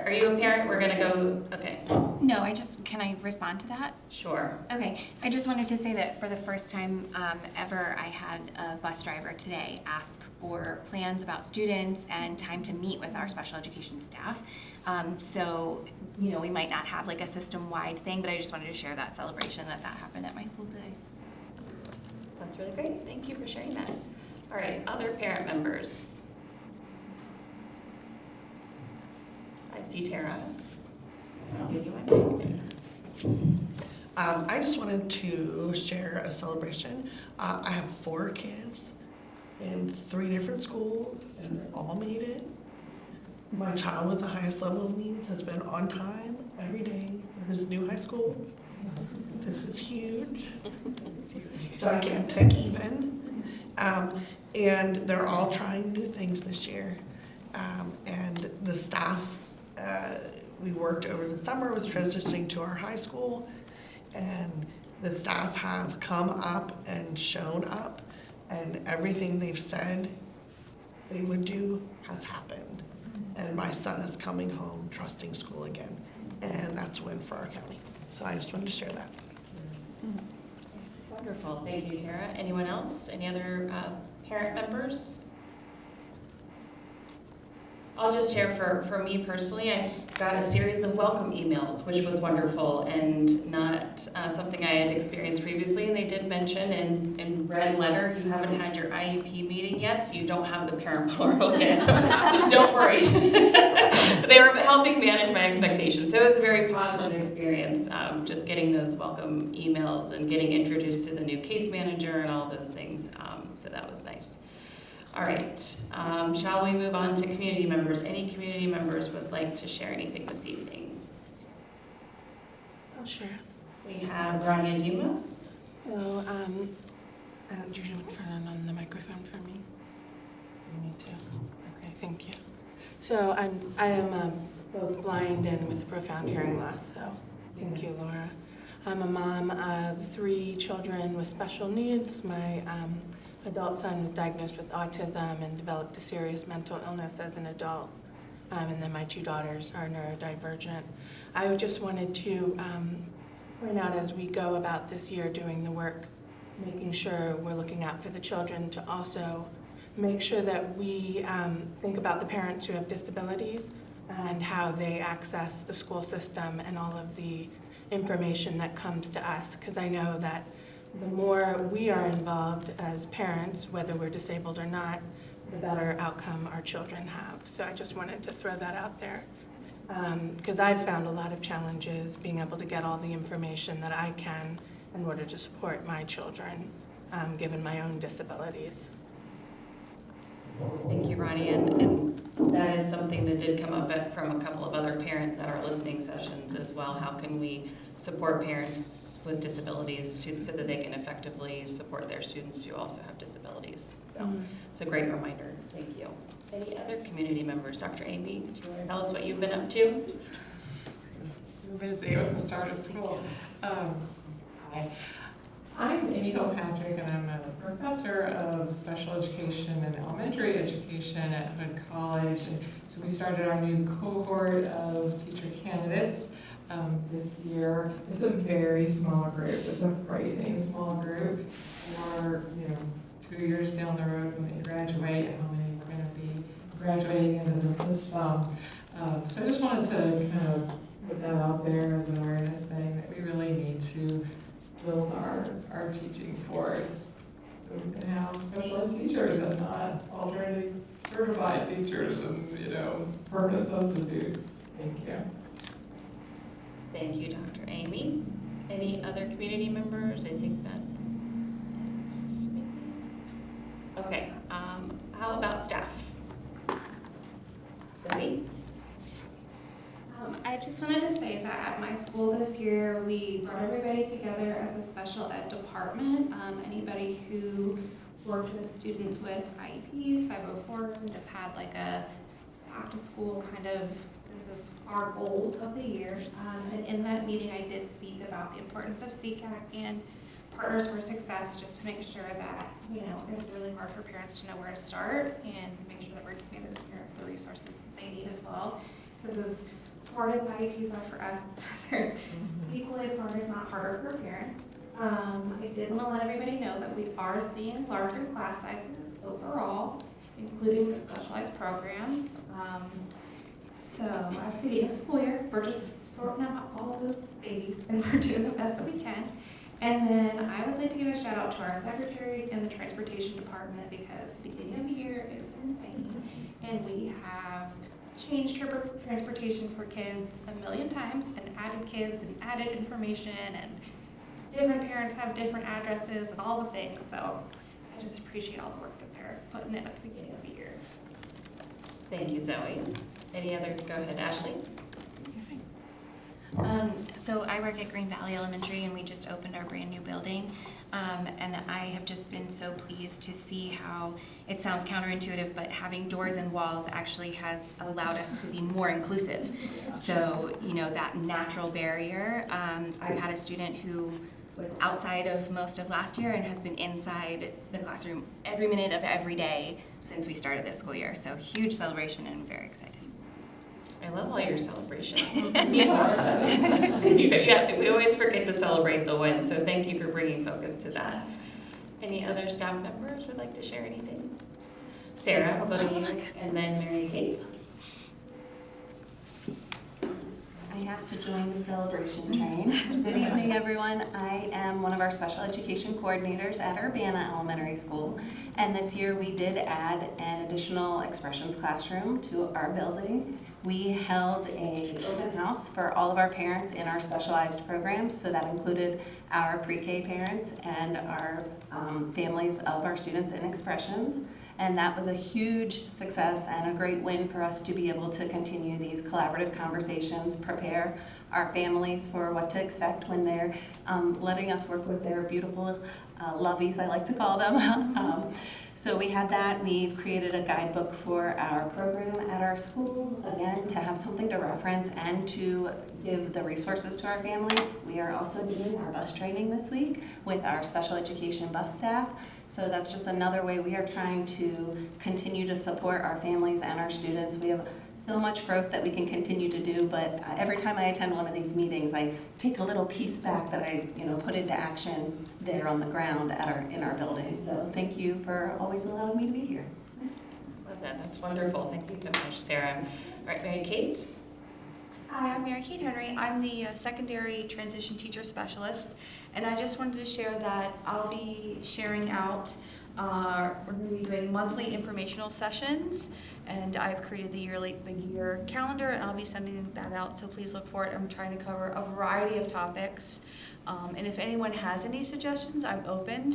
Are you a parent? We're gonna go, okay. No, can I respond to that? Sure. Okay, I just wanted to say that for the first time ever, I had a bus driver today ask for plans about students and time to meet with our special education staff. So, you know, we might not have like a system-wide thing, but I just wanted to share that celebration that happened at my school today. That's really great. Thank you for sharing that. All right, other parent members. I see Tara. I'll give you I just wanted to share a celebration. I have 4 kids in 3 different schools, and they all made it. My child with the highest level of needs has been on time every day for his new high school. This is huge. Gigantic even. And they're all trying new things this year. And the staff, we worked over the summer with transitioning to our high school, and the staff have come up and shown up, and everything they've said they would do has happened. And my son is coming home trusting school again, and that's a win for our county. So I just wanted to share that. Wonderful, thank you, Tara. Anyone else? Any other parent members? I'll just share for me personally, I got a series of welcome emails, which was wonderful and not something I had experienced previously. And they did mention in red letter, you haven't had your IEP meeting yet, so you don't have the parent plural yet, so don't worry. They were helping manage my expectations. So it was a very positive experience, just getting those welcome emails and getting introduced to the new case manager and all those things. So that was nice. All right, shall we move on to community members? Any community members would like to share anything this evening? I'll share. We have Rania Dima. So, do you want to turn on the microphone for me? You need to. Okay, thank you. So I am both blind and with profound hearing loss, so thank you, Laura. I'm a mom of 3 children with special needs. My adult son was diagnosed with autism and developed a serious mental illness as an adult. And then my 2 daughters are neurodivergent. I just wanted to point out, as we go about this year doing the work, making sure we're looking out for the children, to also make sure that we think about the parents who have disabilities and how they access the school system and all of the information that comes to us, because I know that the more we are involved as parents, whether we're disabled or not, the better outcome our children have. So I just wanted to throw that out there, because I've found a lot of challenges being able to get all the information that I can in order to support my children, given my own disabilities. Thank you, Ronnie, and that is something that did come up from a couple of other parents at our listening sessions as well. How can we support parents with disabilities so that they can effectively support their students who also have disabilities? So it's a great reminder. Thank you. Any other community members? Dr. Amy, do you want to tell us what you've been up to? We're busy with the start of school. Hi. I'm Amy Kilpatrick, and I'm a professor of special education and elementary education at Hood College. And so we started our new cohort of teacher candidates this year. It's a very small group. It's a frightening small group. We're 2 years down the road when they graduate, how many we're going to be graduating into the system. So I just wanted to kind of put that out there as an awareness thing, that we really need to build our teaching force so we can have special ed teachers and not already certified teachers and permanent substitutes. Thank you. Thank you, Dr. Amy. Any other community members? I think that's it. Okay, how about staff? Zoe? I just wanted to say that at my school this year, we brought everybody together as a special ed department. Anybody who worked with students with IEPs, 504s, and just had like a back to school kind of, this is our goals of the year. And in that meeting, I did speak about the importance of CCAC and Partners for Success, just to make sure that, you know, it's really hard for parents to know where to start and make sure that we're giving their parents the resources that they need as well. Because as hard as IEPs are for us, they're equally as hard, if not harder, for parents. I did want to let everybody know that we are seeing larger class sizes overall, including the specialized programs. So as the beginning of the school year, we're just sorting out all of those babies, and we're doing the best that we can. And then I would like to give a shout out to our secretaries in the transportation department, because the beginning of the year is insane, and we have changed transportation for kids a million times, and added kids and added information, and different parents have different addresses and all the things. So I just appreciate all the work that they're putting in at the beginning of the year. Thank you, Zoe. Any other, go ahead, Ashley. So I work at Green Valley Elementary, and we just opened our brand new building. And I have just been so pleased to see how, it sounds counterintuitive, but having doors and walls actually has allowed us to be more inclusive. So, you know, that natural barrier. I've had a student who was outside of most of last year and has been inside the classroom every minute of every day since we started this school year. So huge celebration, and I'm very excited. I love all your celebrations. Yeah, we always forget to celebrate the win, so thank you for bringing focus to that. Any other staff members would like to share anything? Sarah, we'll go to you, and then Mary Kate. I have to join the celebration train. Good evening, everyone. I am one of our special education coordinators at Urbana Elementary School, and this year we did add an additional expressions classroom to our building. We held an open house for all of our parents in our specialized programs, so that included our pre-K parents and our families of our students in expressions. And that was a huge success and a great win for us to be able to continue these collaborative conversations, prepare our families for what to expect when they're letting us work with their beautiful lovies, I like to call them. So we had that. We've created a guidebook for our program at our school, again, to have something to reference and to give the resources to our families. We are also doing our bus training this week with our special education bus staff. So that's just another way we are trying to continue to support our families and our students. We have so much growth that we can continue to do, but every time I attend one of these meetings, I take a little piece back that I, put into action there on the ground in our building. So thank you for always allowing me to be here. Love that. That's wonderful. Thank you so much, Sarah. All right, Mary Kate. Hi, I'm Mary Kate Henry. I'm the secondary transition teacher specialist, and I just wanted to share that I'll be sharing out, we're going to be doing monthly informational sessions, and I've created the year calendar, and I'll be sending that out, so please look for it. I'm trying to cover a variety of topics, and if anyone has any suggestions, I'm open.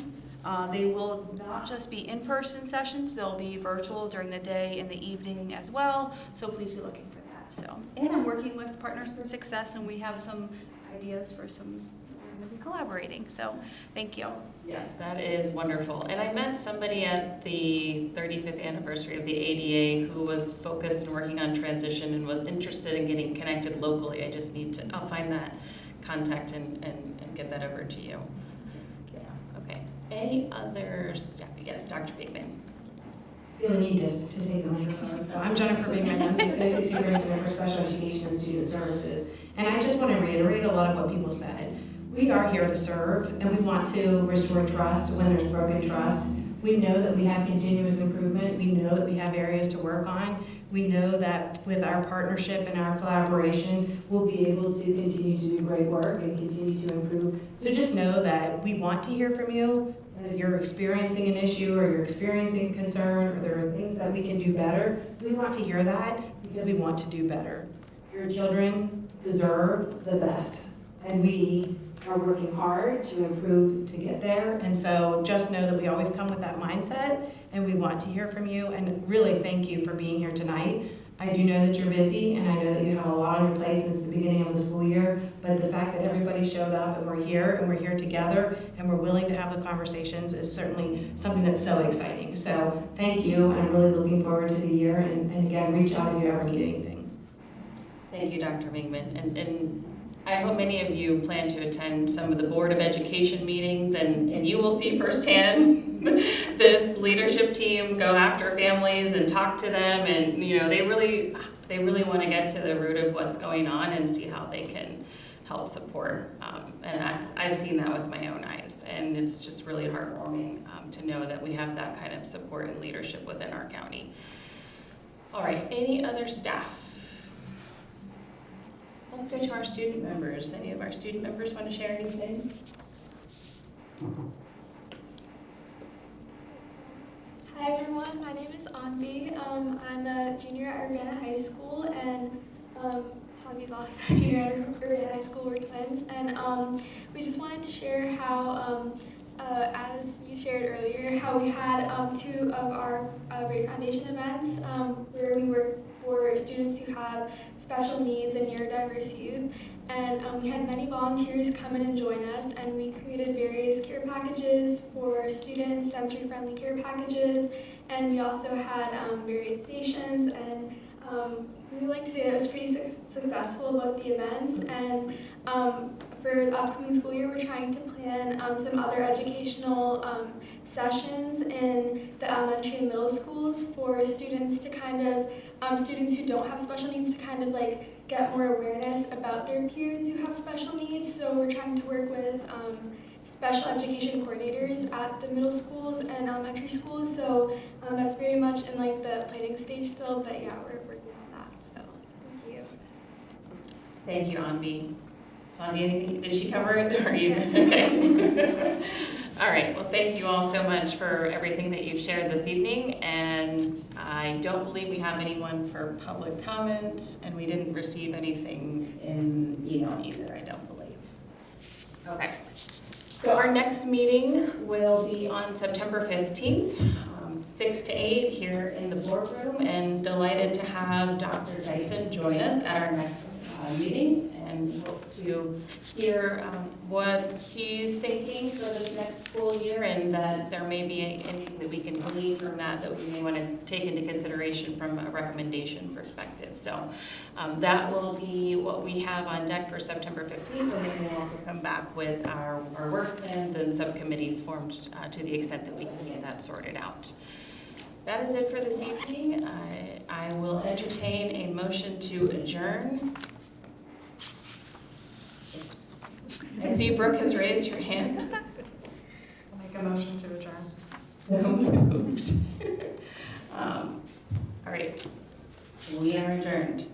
They will not just be in-person sessions, they'll be virtual during the day and the evening as well, so please be looking for that. So, and I'm working with Partners for Success, and we have some ideas for we're going to be collaborating, so thank you. Yes, that is wonderful. And I met somebody at the 35th anniversary of the ADA who was focused and working on transition and was interested in getting connected locally. I just need to, I'll find that contact and get that over to you. Yeah, okay. Any other staff? Yes, Dr. Bigman. Feel the need to take the microphone. So I'm Jennifer Bigman, I'm the Associate Superintendent for Special Education and Student Services. And I just want to reiterate a lot of what people said. We are here to serve, and we want to restore trust when there's broken trust. We know that we have continuous improvement. We know that we have areas to work on. We know that with our partnership and our collaboration, we'll be able to continue to do great work and continue to improve. So just know that we want to hear from you. If you're experiencing an issue or you're experiencing a concern or there are things that we can do better, we want to hear that because we want to do better. Your children deserve the best, and we are working hard to improve to get there. And so just know that we always come with that mindset, and we want to hear from you. And really thank you for being here tonight. I do know that you're busy, and I know that you have a lot on your plate since the beginning of the school year, but the fact that everybody showed up and we're here together, and we're willing to have the conversations is certainly something that's so exciting. So thank you, and I'm really looking forward to the year, and again, reach out if you ever need anything. Thank you, Dr. Mingman. And I hope many of you plan to attend some of the Board of Education meetings, and you will see firsthand this leadership team go after families and talk to them, and they really want to get to the root of what's going on and see how they can help support. And I've seen that with my own eyes, and it's just really heartwarming to know that we have that kind of support and leadership within our county. All right, any other staff? Let's go to our student members. Any of our student members want to share anything? Hi everyone, my name is Anvi. I'm a junior at Urbana High School, and Tommy's also a junior at Urbana High School. We're twins, and we just wanted to share how, as you shared earlier, how we had two of our Great Foundation events where we work for students who have special needs and neurodiverse youth. And we had many volunteers come in and join us, and we created various care packages for students, sensory-friendly care packages, and we also had various stations, and we would like to say that it was pretty successful, both the events, and for the upcoming school year, we're trying to plan some other educational sessions in the elementary and middle schools for students to kind of, students who don't have special needs to kind of like get more awareness about their peers who have special needs. So we're trying to work with special education coordinators at the middle schools and elementary schools. So that's very much in like the planning stage still, but yeah, we're working on that, so thank you. Thank you, Anvi. Anvi, anything, did she cover it, or are you, okay. All right, well, thank you all so much for everything that you've shared this evening, and I don't believe we have anyone for public comment, and we didn't receive anything in email either, I don't believe. Okay, so our next meeting will be on September 15th, 6 to 8 here in the boardroom, and delighted to have Dr. Dyson join us at our next meeting, and hope to hear what he's thinking for this next school year, and that there may be anything that we can glean from that we may want to take into consideration from a recommendation perspective. So that will be what we have on deck for September 15th, and then we'll also come back with our work plans and subcommittees formed to the extent that we can get that sorted out. That is it for this evening. I will entertain a motion to adjourn. I see Brooke has raised her hand. I'll make a motion to adjourn. So moved. All right, we are adjourned.